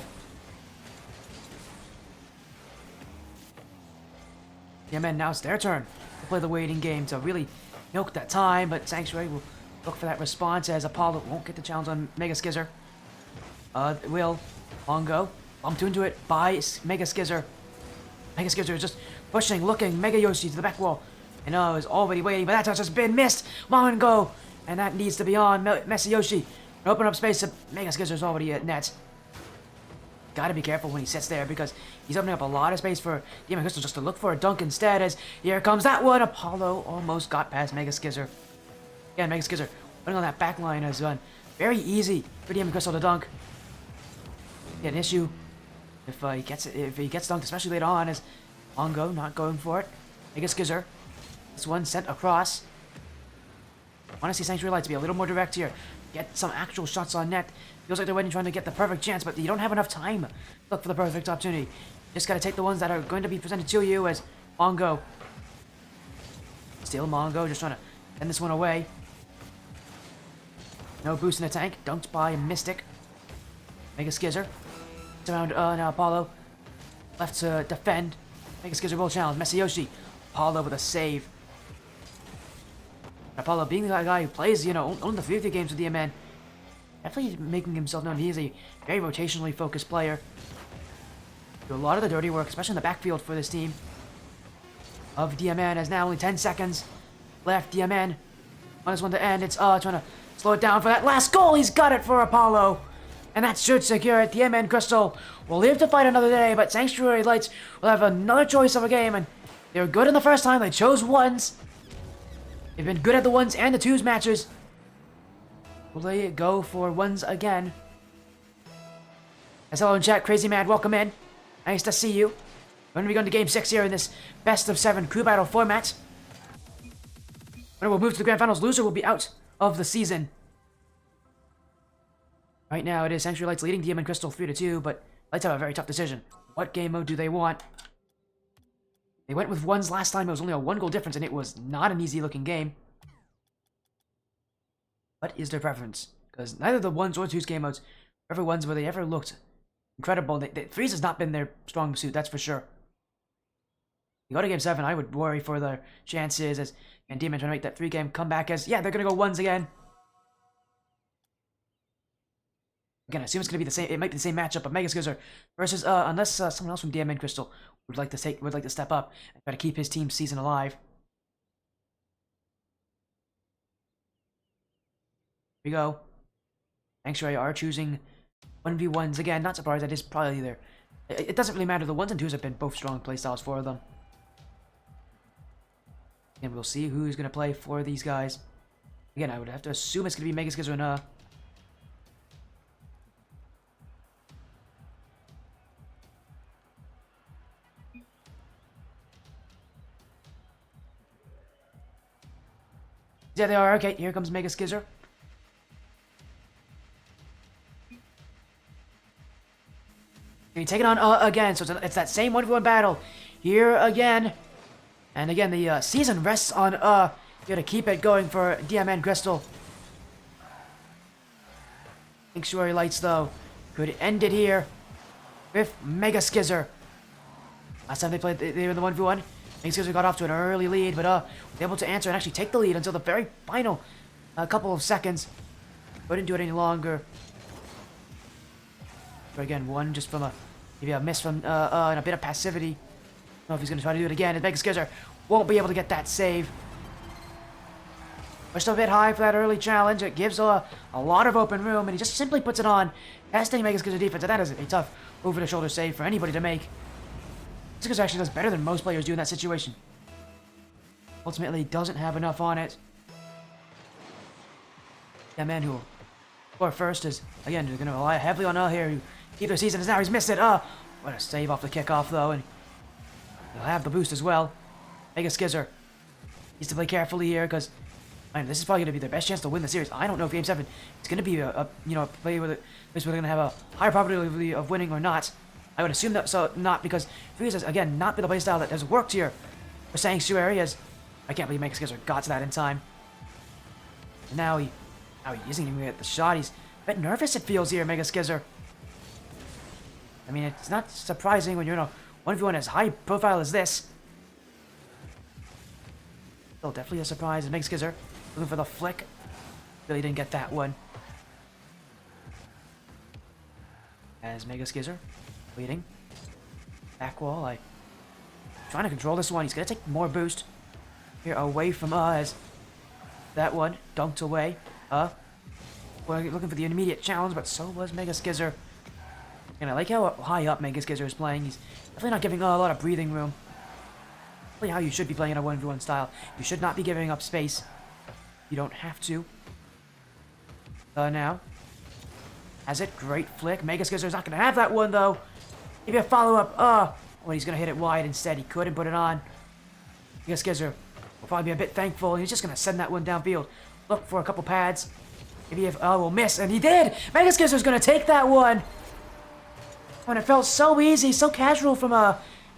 DMN, now it's their turn to play the waiting game to really milk that time, but Sanctuary will look for that response as Apollo won't get the challenge on Mega Skizzer. Will Mongo bumped into it by Mega Skizzer. Mega Skizzer is just pushing, looking, Mega Yoshi to the back wall. And is already waiting, but that touch has been missed. Mongo! And that needs to be on Messi Yoshi. Open up space, Mega Skizzer's already at net. Gotta be careful when he sits there because he's opening up a lot of space for DMN Crystal just to look for a dunk instead as here comes that one. Apollo almost got past Mega Skizzer. Yeah, Mega Skizzer putting on that back line has been very easy for DMN Crystal to dunk. Get an issue if he gets dunked, especially later on, as Mongo not going for it. Mega Skizzer. This one sent across. I want to see Sanctuary Lights be a little more direct here. Get some actual shots on net. Feels like they're waiting, trying to get the perfect chance, but you don't have enough time to look for the perfect opportunity. Just gotta take the ones that are going to be presented to you as Mongo. Still Mongo, just trying to send this one away. No boost in the tank. Dunked by Mystic. Mega Skizzer. It's around now Apollo. Left to defend. Mega Skizzer will challenge. Messi Yoshi. Apollo with a save. Apollo being the guy who plays, only the 50 games with DMN. Definitely making himself known. He is a very rotationally focused player. Do a lot of the dirty work, especially in the backfield for this team of DMN. As now only 10 seconds left. DMN on this one to end. It's trying to slow it down for that last goal. He's got it for Apollo. And that should secure it. DMN Crystal will live to fight another day, but Sanctuary Lights will have another choice of a game. And they were good in the first time. They chose ones. They've been good at the ones and the twos matches. Will they go for ones again? As hello in chat, Crazy Mad, welcome in. Nice to see you. We're going to be going to Game 6 here in this best of 7 crew battle format. When we'll move to the Grand Finals, loser will be out of the season. Right now it is Sanctuary Lights leading DMN Crystal 3-2, but Lights have a very tough decision. What game mode do they want? They went with ones last time. It was only a 1-goal difference, and it was not an easy-looking game. What is their preference? Because neither the ones or twos game modes are ever ones where they ever looked incredible. Threes has not been their strong suit, that's for sure. You go to Game 7, I would worry for their chances as DMN trying to make that 3-game comeback as, yeah, they're going to go ones again. Again, I assume it's going to be the same. It might be the same matchup of Mega Skizzer versus, unless someone else from DMN Crystal would like to step up and try to keep his team's season alive. Here we go. Sanctuary are choosing 1v1s again. Not surprised. That is probably their. It doesn't really matter. The ones and twos have been both strong playstyles for them. And we'll see who's going to play for these guys. Again, I would have to assume it's going to be Mega Skizzer and yeah, they are. Okay, here comes Mega Skizzer. You take it on again, so it's that same 1v1 battle. Here again. And again, the season rests on here to keep it going for DMN Crystal. Sanctuary Lights, though, could end it here with Mega Skizzer. Last time they played, they were in the 1v1. Mega Skizzer got off to an early lead, but was able to answer and actually take the lead until the very final couple of seconds. Couldn't do it any longer. But again, one just from maybe a miss from and a bit of passivity. I don't know if he's going to try to do it again. And Mega Skizzer won't be able to get that save. Pushed a bit high for that early challenge. It gives a lot of open room, and he just simply puts it on. Testing Mega Skizzer defense, and that is a tough over-the-shoulder save for anybody to make. Skizzer actually does better than most players do in that situation. Ultimately, doesn't have enough on it. DMN who will score first is, again, going to rely heavily on here, who keep their season as now he's missed it. What a save off the kickoff, though, and he'll have the boost as well. Mega Skizzer needs to play carefully here, because this is probably going to be their best chance to win the series. I don't know if Game 7 is going to be a play with it, which we're going to have a higher probability of winning or not. I would assume that so not, because Freeze has, again, not been the playstyle that has worked here for Sanctuary, as I can't believe Mega Skizzer got to that in time. And now he isn't even get the shot. He's a bit nervous, it feels here, Mega Skizzer. I mean, it's not surprising when you're in a 1v1 as high profile as this. Still definitely a surprise. And Mega Skizzer looking for the flick. Really didn't get that one. As Mega Skizzer waiting. Back wall. Trying to control this one. He's gonna take more boost here away from as that one dunked away. We're looking for the immediate challenge, but so was Mega Skizzer. And I like how high up Mega Skizzer is playing. He's definitely not giving a lot of breathing room. Really how you should be playing in a 1v1 style. You should not be giving up space. You don't have to. Now. Has it? Great flick. Mega Skizzer's not going to have that one, though. Maybe a follow-up. Well, he's going to hit it wide instead. He couldn't put it on. Mega Skizzer will probably be a bit thankful. He's just going to send that one downfield. Look for a couple pads. Maybe if we'll miss, and he did! Mega Skizzer's gonna take that one! When it felt so easy, so casual from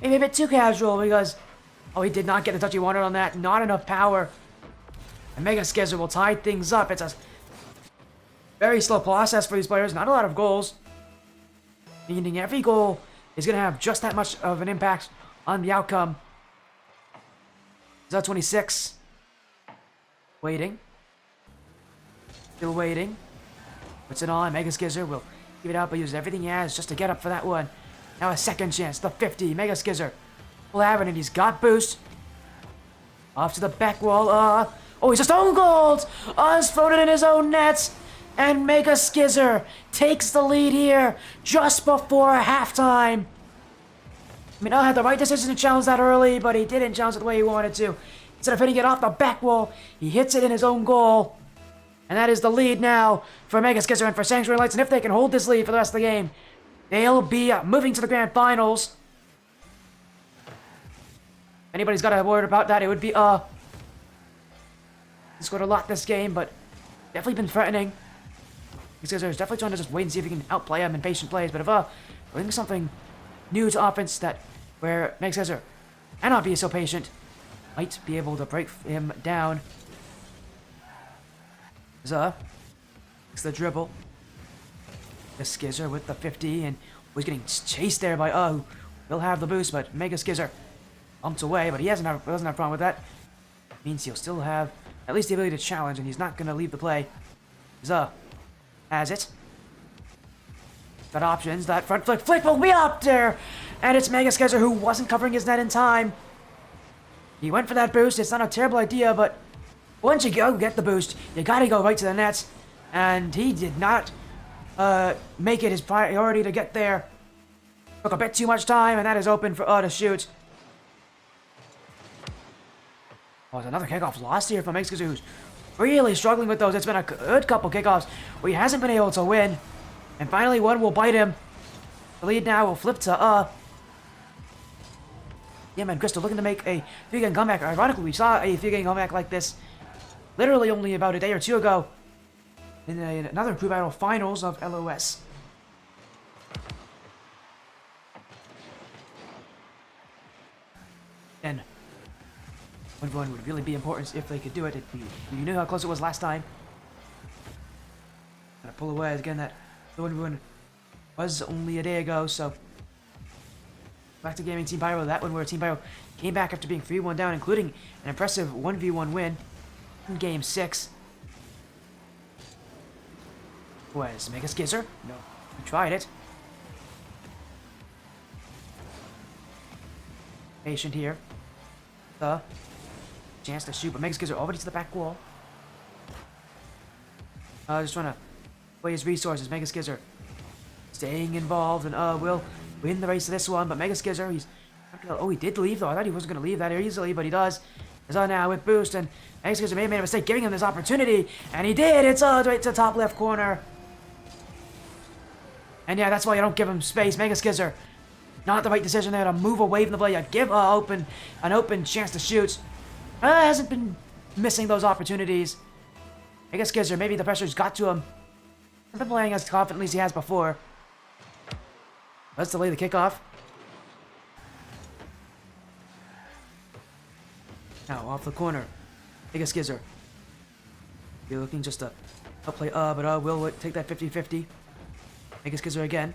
maybe a bit too casual, because he did not get the touch he wanted on that. Not enough power. And Mega Skizzer will tie things up. It's a very slow process for these players. Not a lot of goals. Meaning every goal is gonna have just that much of an impact on the outcome. Is 26. Waiting. Still waiting. Puts it on. Mega Skizzer will give it out, but uses everything he has just to get up for that one. Now a second chance. The 50. Mega Skizzer will have it, and he's got boost. Off to the back wall. He's just own gold. He's floated in his own nets. And Mega Skizzer takes the lead here just before halftime. I mean, I had the right decision to challenge that early, but he didn't challenge it the way he wanted to. Instead of hitting it off the back wall, he hits it in his own goal. And that is the lead now for Mega Skizzer and for Sanctuary Lights. And if they can hold this lead for the rest of the game, they'll be moving to the Grand Finals. If anybody's got a word about that, it would be, he scored a lot this game, but definitely been threatening. Mega Skizzer is definitely trying to just wait and see if he can outplay him in patient plays. But if, bring something new to offense where Mega Skizzer cannot be so patient, might be able to break him down. It's the dribble. The Skizzer with the 50, and was getting chased there by who will have the boost, but Mega Skizzer bumped away, but he doesn't have a problem with that. Means he'll still have at least the ability to challenge, and he's not gonna leave the play. Has it. Got options. That front flick will be up there, and it's Mega Skizzer who wasn't covering his net in time. He went for that boost. It's not a terrible idea, but once you go get the boost, you gotta go right to the nets. And he did not make it his priority to get there. Took a bit too much time, and that is open for to shoot. It's another kickoff lost here from Mega Skizzer, who's really struggling with those. It's been a good couple kickoffs where he hasn't been able to win. And finally, one will bite him. The lead now will flip to DMN Crystal looking to make a 3-game comeback. Ironically, we saw a 3-game comeback like this literally only about a day or two ago in another Crew Battle Finals of LOS. And 1v1 would really be important if they could do it. You knew how close it was last time. Gotta pull away again. That the 1v1 was only a day ago, so back to gaming Team Pyro. That one where Team Pyro came back after being 3-1 down, including an impressive 1v1 win in Game 6. Was Mega Skizzer? No. He tried it. Patient here. Chance to shoot, but Mega Skizzer already to the back wall. Just trying to play his resources. Mega Skizzer staying involved, and will win the race of this one. But Mega Skizzer, he's Oh, he did leave, though. I thought he wasn't going to leave that easily, but he does. It's on now with boost, and Mega Skizzer may have made a mistake giving him this opportunity, and he did. It's right to the top left corner. And yeah, that's why you don't give him space. Mega Skizzer, not the right decision there to move away from the play. You give an open chance to shoot. Hasn't been missing those opportunities. Mega Skizzer, maybe the pressure's got to him. Hasn't been playing as confidently as he has before. Let's delay the kickoff. Now, off the corner. Mega Skizzer. You're looking just to outplay but will take that 50-50. Mega Skizzer again.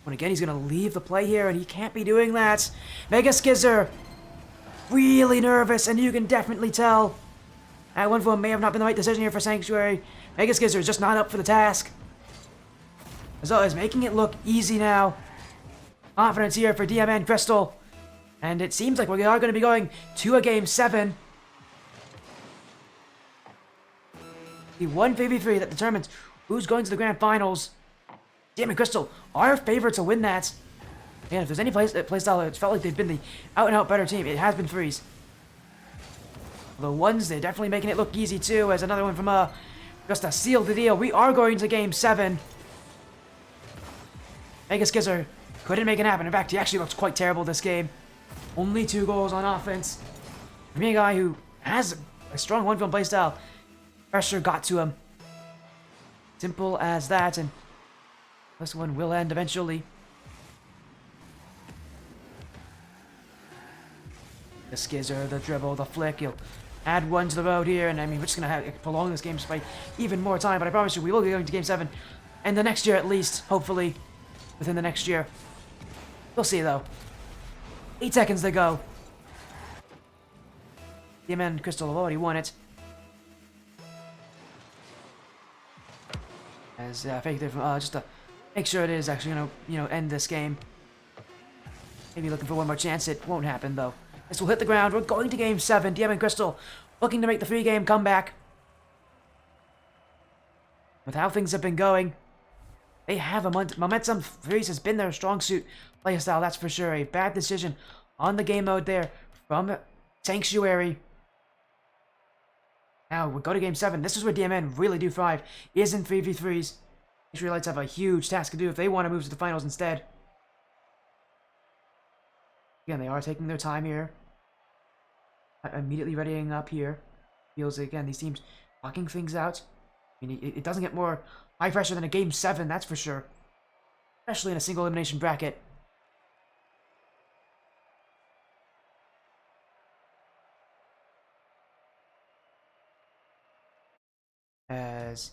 When again, he's going to leave the play here, and he can't be doing that. Mega Skizzer, really nervous, and you can definitely tell. That one for him may have not been the right decision here for Sanctuary. Mega Skizzer is just not up for the task. As always, making it look easy now. Confidence here for DMN Crystal. And it seems like we are going to be going to a Game 7. The 1v3 that determines who's going to the Grand Finals. DMN Crystal are favored to win that. And if there's any playstyle that's felt like they've been the out-and-out better team, it has been Freeze. The ones, they're definitely making it look easy too, as another one from just to seal the deal. We are going to Game 7. Mega Skizzer couldn't make it happen. In fact, he actually looks quite terrible this game. Only 2 goals on offense. For me, a guy who has a strong one-film playstyle, pressure got to him. Simple as that, and this one will end eventually. The Skizzer, the dribble, the flick, he'll add one to the road here, and I mean, we're just going to prolong this game by even more time, but I promise you, we will be going to Game 7, and the next year at least, hopefully, within the next year. We'll see, though. 8 seconds to go. DMN Crystal have already won it. As fake there from just to make sure it is actually gonna end this game. Maybe looking for one more chance. It won't happen though. This will hit the ground. We're going to Game 7. DMN Crystal looking to make the 3-game comeback. With how things have been going, they have a momentum. Freeze has been their strong suit playstyle, that's for sure. A bad decision on the game mode there from Sanctuary. Now, we go to Game 7. This is where DMN really do thrive, is in 3v3s. Israelites have a huge task to do if they want to move to the finals instead. Again, they are taking their time here. Immediately readying up here. Feels, again, these teams talking things out. I mean, it doesn't get more high pressure than a Game 7, that's for sure. Especially in a single elimination bracket. As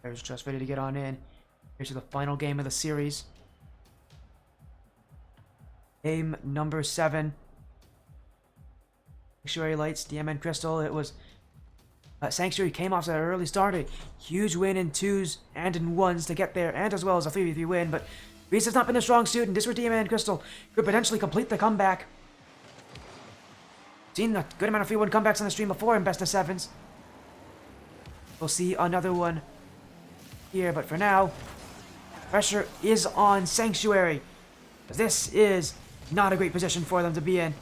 there's just ready to get on in. Here's to the final game of the series. Game number 7. Sanctuary Lights, DMN Crystal. It was Sanctuary came off to an early start, a huge win in 2s and in 1s to get there, and as well as a 3v3 win, but Reese has not been a strong suit, and this where DMN Crystal could potentially complete the comeback. Seen a good amount of 3-1 comebacks on the stream before in best of 7s. We'll see another one here, but for now, pressure is on Sanctuary. This is not a great position for them to be in.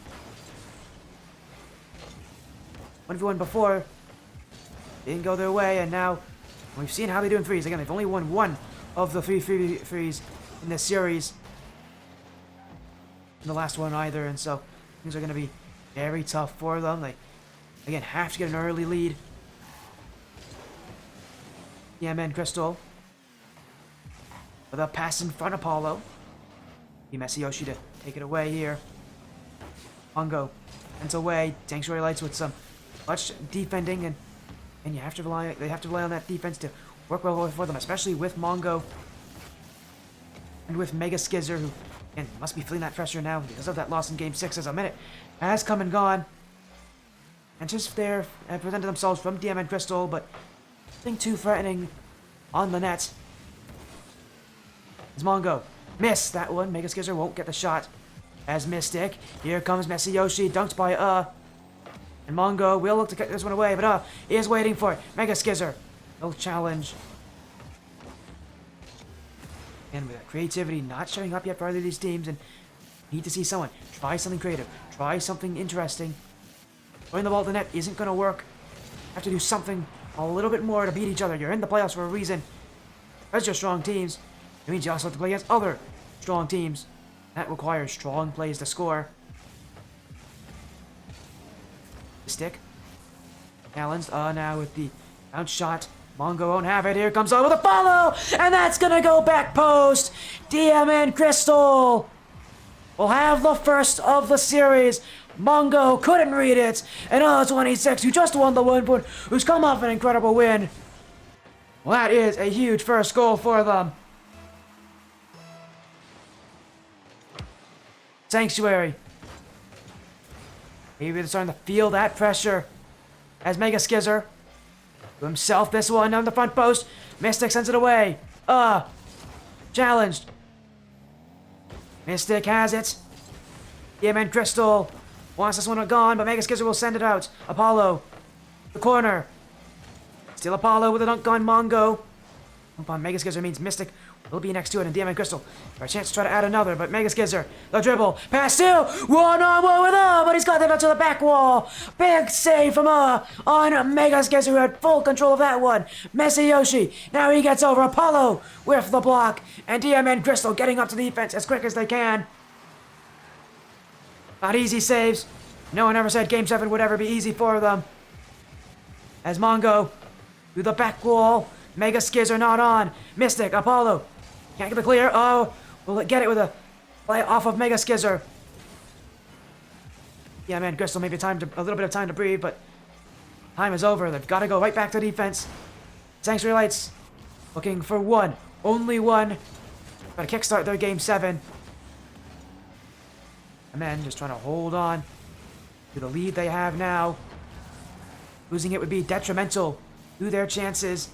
1v1 before, didn't go their way, and now we've seen how they do in 3s. Again, they've only won 1 of the 3 3s in this series. In the last one either, and so things are going to be very tough for them. They, again, have to get an early lead. DMN Crystal with a pass in front of Apollo. Messiyoshi to take it away here. Mongo sent away. Sanctuary Lights with some much defending, and you have to rely. They have to rely on that defense to work well for them, especially with Mongo and with Mega Skizzer, who again must be feeling that pressure now because of that loss in Game 6. As a minute has come and gone, and just there presented themselves from DMN Crystal, but nothing too threatening on the net. As Mongo missed that one. Mega Skizzer won't get the shot. As Mystic, here comes Messiyoshi, dunked by and Mongo will look to get this one away, but is waiting for it. Mega Skizzer, no challenge. And with that creativity not showing up yet for either of these teams, and Need to see someone try something creative, try something interesting. Throwing the ball at the net isn't going to work. Have to do something a little bit more to beat each other. You're in the playoffs for a reason. Because you're strong teams, it means you also have to play against other strong teams. That requires strong plays to score. Stick. Challenged. Now with the bounce shot. Mongo won't have it. Here comes on with a follow! And that's going to go back post! DMN Crystal will have the first of the series. Mongo couldn't read it. And 26, who just won the 1 point, who's come off an incredible win. Well, that is a huge first goal for them. Sanctuary. Maybe they're starting to feel that pressure. As Mega Skizzer to himself, this one on the front post. Mystic sends it away. Challenged. Mystic has it. DMN Crystal wants this one gone, but Mega Skizzer will send it out. Apollo. The corner. Still Apollo with a dunk on Mongo. Dunk on Mega Skizzer means Mystic will be next to it, and DMN Crystal for a chance to try to add another, but Mega Skizzer, the dribble, pass to, one-on-one with but he's got that out to the back wall. Big save from on Mega Skizzer, who had full control of that one. Messi Yoshi, now he gets over Apollo with the block, and DMN Crystal getting up to the defense as quick as they can. Not easy saves. No one ever said Game 7 would ever be easy for them. As Mongo, through the back wall, Mega Skizzer not on. Mystic, Apollo, can't get the clear. Will it get it with a play off of Mega Skizzer? Yeah, man, Crystal, maybe a little bit of time to breathe, but time is over. They've got to go right back to defense. Sanctuary Lights looking for one, only one. Got to kickstart their Game 7. And then just trying to hold on to the lead they have now. Losing it would be detrimental to their chances.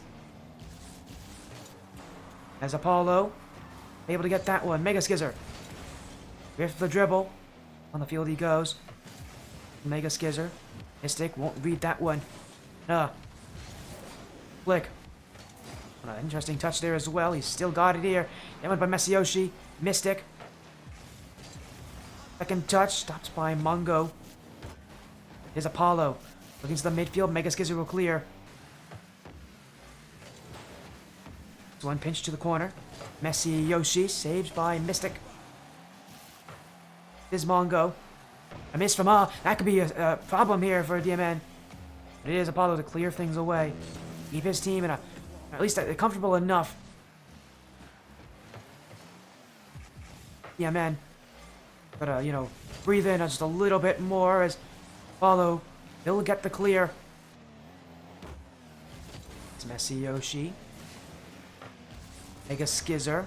As Apollo able to get that one. Mega Skizzer with the dribble. On the field he goes. Mega Skizzer. Mystic won't read that one. Flick. Interesting touch there as well. He's still got it here. That one by Messi Yoshi. Mystic. Second touch. Stops by Mongo. Here's Apollo. Looking to the midfield. Mega Skizzer will clear. One pinch to the corner. Messi Yoshi saved by Mystic. This Mongo. A miss from that could be a problem here for DMN. But it is Apollo to clear things away. Keep his team in at least comfortable enough. DMN. Gotta, breathe in just a little bit more as Apollo. He'll get the clear. It's Messi Yoshi. Mega Skizzer.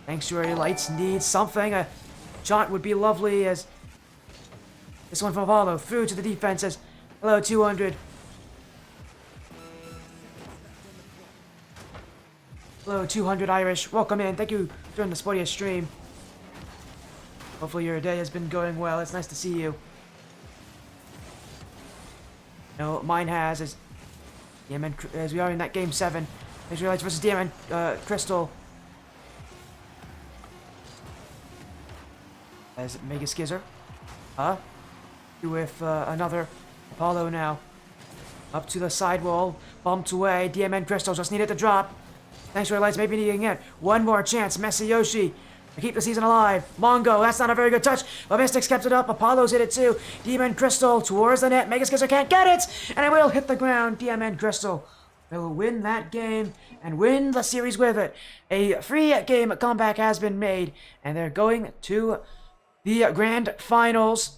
Sanctuary Lights need something. A shot would be lovely as this one from Apollo through to the defenses. Hello, 200. Hello, 200 Irish. Welcome in. Thank you for joining the Sportiest stream. Hopefully your day has been going well. It's nice to see you. No, mine has as we are in that Game 7. Sanctuary Lights versus DMN Crystal. As Mega Skizzer. With another Apollo now. Up to the sidewall. Bumped away. DMN Crystal just needed to drop. Sanctuary Lights maybe needing it. One more chance. Messi Yoshi to keep the season alive. Mongo, that's not a very good touch. But Mystic's kept it up. Apollo's hit it too. DMN Crystal towards the net. Mega Skizzer can't get it. And it will hit the ground. DMN Crystal will win that game and win the series with it. A free game comeback has been made. And they're going to the grand finals.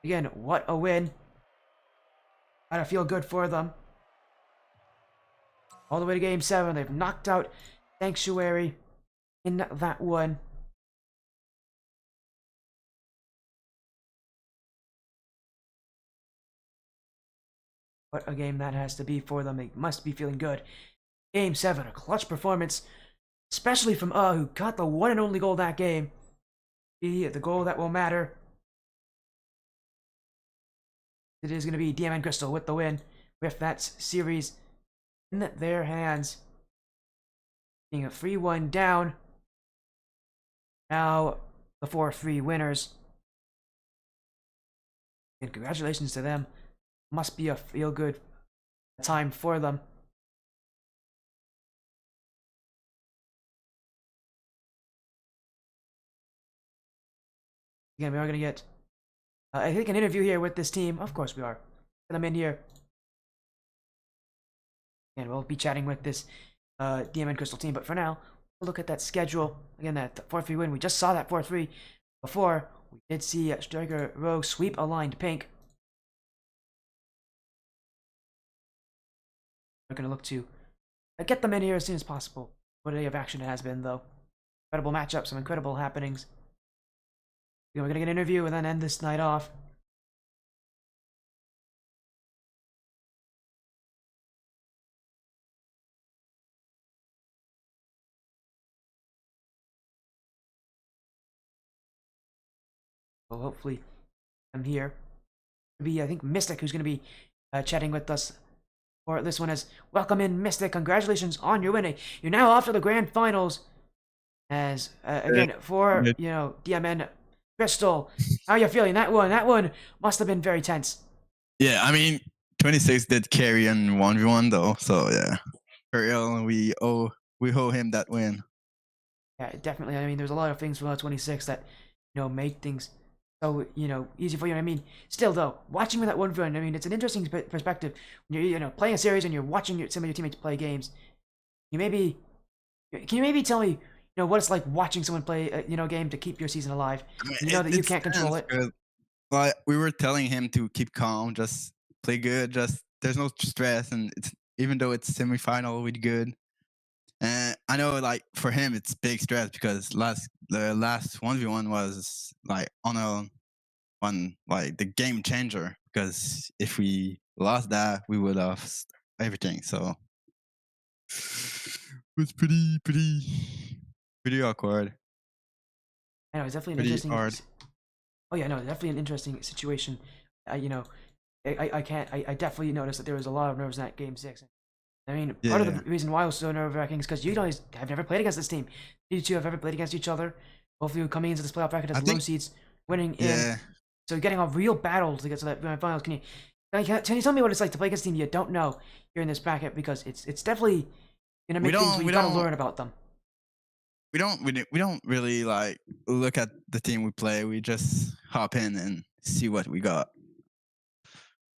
Again, what a win. Gotta feel good for them. All the way to Game 7. They've knocked out Sanctuary in that one. What a game that has to be for them. They must be feeling good. Game 7, a clutch performance. Especially from who got the one and only goal that game. The goal that will matter. It is going to be DMN Crystal with the win. With that series in their hands. being a 3-1 down. Now the 4-3 winners. And congratulations to them. Must be a feel-good time for them. Again, we are going to get, I think, an interview here with this team. Of course we are. Get them in here. And we'll be chatting with this DMN Crystal team. But for now, we'll look at that schedule. Again, that 4-3 win. We just saw that 4-3 before. We did see Striker Rogue sweep aligned pink. We're going to look to get them in here as soon as possible. What a day of action it has been, though. Incredible matchups, some incredible happenings. We're going to get an interview and then end this night off. Well, hopefully, I'm here. Be I think Mystic who's going to be chatting with us for this one. As welcome in Mystic, congratulations on your winning. You're now off to the grand finals. As again for DMN Crystal, how are you feeling? That one must have been very tense. Yeah, I mean, 26 did carry in 1v1 though, so yeah. For real, we owe him that win. Yeah, definitely. I mean, there's a lot of things from 26 that made things so easy for you. I mean, still though, watching with that one run, I mean, it's an interesting perspective when you're playing a series and you're watching some of your teammates play games. Can you maybe tell me what it's like watching someone play a game to keep your season alive? I mean, You know that you can't control it. Like we were telling him to keep calm, just play good, just there's no stress, and it's even though it's semifinal, we did good. And I know, like for him, it's big stress because the last 1v1 was like on like the game changer. Because if we lost that, we would have lost everything. So it was pretty awkward, I know it's definitely an pretty interesting. hard. Oh yeah, no, definitely an interesting situation. You know, I can't. I definitely noticed that there was a lot of nerves in that game 6. I mean, part of the Yeah, reason why I was so nerve-wracking is because you guys have never played against this team. You two have ever played against each other. Both of you coming into this playoff bracket I as low think seeds, winning in. yeah. So getting a real battle to get to that grand finals. Can you tell me what it's like to play against a team you don't know here in this bracket? Because it's definitely gonna We make things where don't you we gotta don't learn about them. we don't really like look at the team we play. We just hop in and see what we got.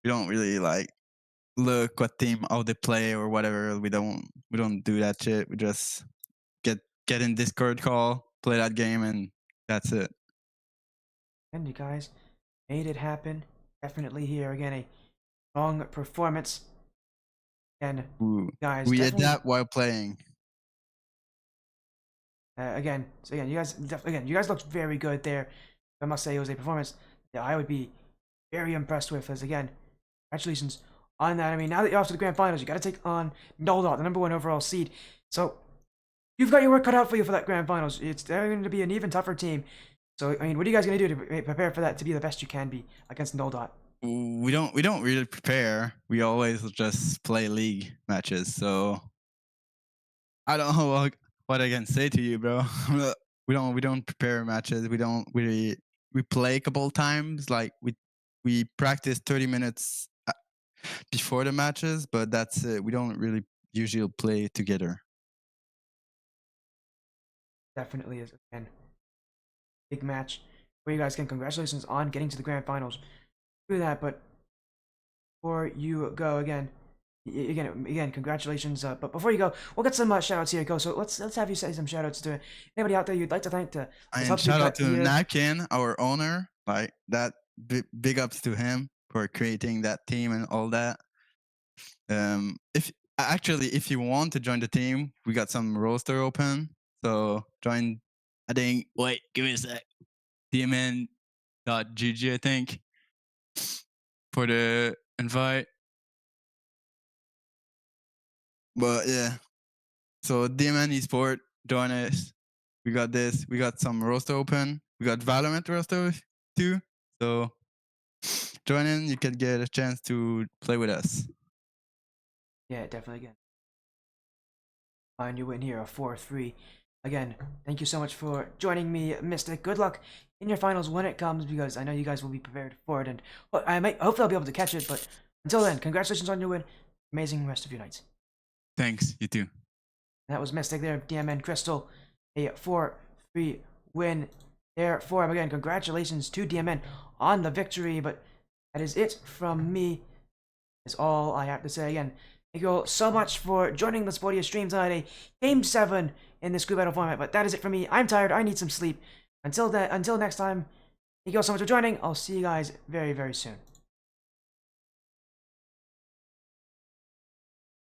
We don't really like look what team how they play or whatever. We don't do that shit. We just get in Discord call, play that game, and that's it. And you guys made it happen. Definitely here again a strong performance. And Ooh. guys We definitely adapt while playing. again. So again, you guys looked very good there. I must say it was a performance that I would be very impressed with. As again, congratulations on that. I mean, now that you're off to the grand finals, you got to take on Noldot, the #1 overall seed. So you've got your work cut out for you for that grand finals. It's going to be an even tougher team. So I mean, what are you guys going to do to prepare for that to be the best you can be against Noldot? We don't really prepare. We always just play league matches. So I don't know what I can say to you, bro. We don't prepare matches. We play a couple times. Like we practice 30 minutes before the matches, but that's it. We don't really usually play together. Definitely is again big match for you guys. Again, congratulations on getting to the grand finals. Do that, but before you go again, congratulations. But before you go, we'll get some shout outs here. Go. So let's have you say some shout outs to anybody out there you'd like to thank to this And help you've shout out got to here. Nakin, our owner. Like that, big ups to him for creating that team and all that. If actually if you want to join the team, we got some roster open. So join. I think. Wait, give me a sec. DMN.gg, I think, for the invite. But yeah, so DMN Esport, join us. We got this. We got some roster open. We got Valorant rosters too. So join in. You can get a chance to play with us. Yeah, definitely again. find your win here, a 4-3. Again, thank you so much for joining me, Mystic. Good luck in your finals when it comes, because I know you guys will be prepared for it, and hopefully I'll be able to catch it. But until then, congratulations on your win. Amazing rest of your night. Thanks. You too. That was Mystic there, DMN Crystal, a 4-3 win there for him. Again, congratulations to DMN on the victory, but that is it from me. Is all I have to say. Again, thank you all so much for joining the Spodia stream tonight, a Game 7 in this group battle format, but that is it for me. I'm tired, I need some sleep. Until next time, thank you all so much for joining. I'll see you guys very, very soon.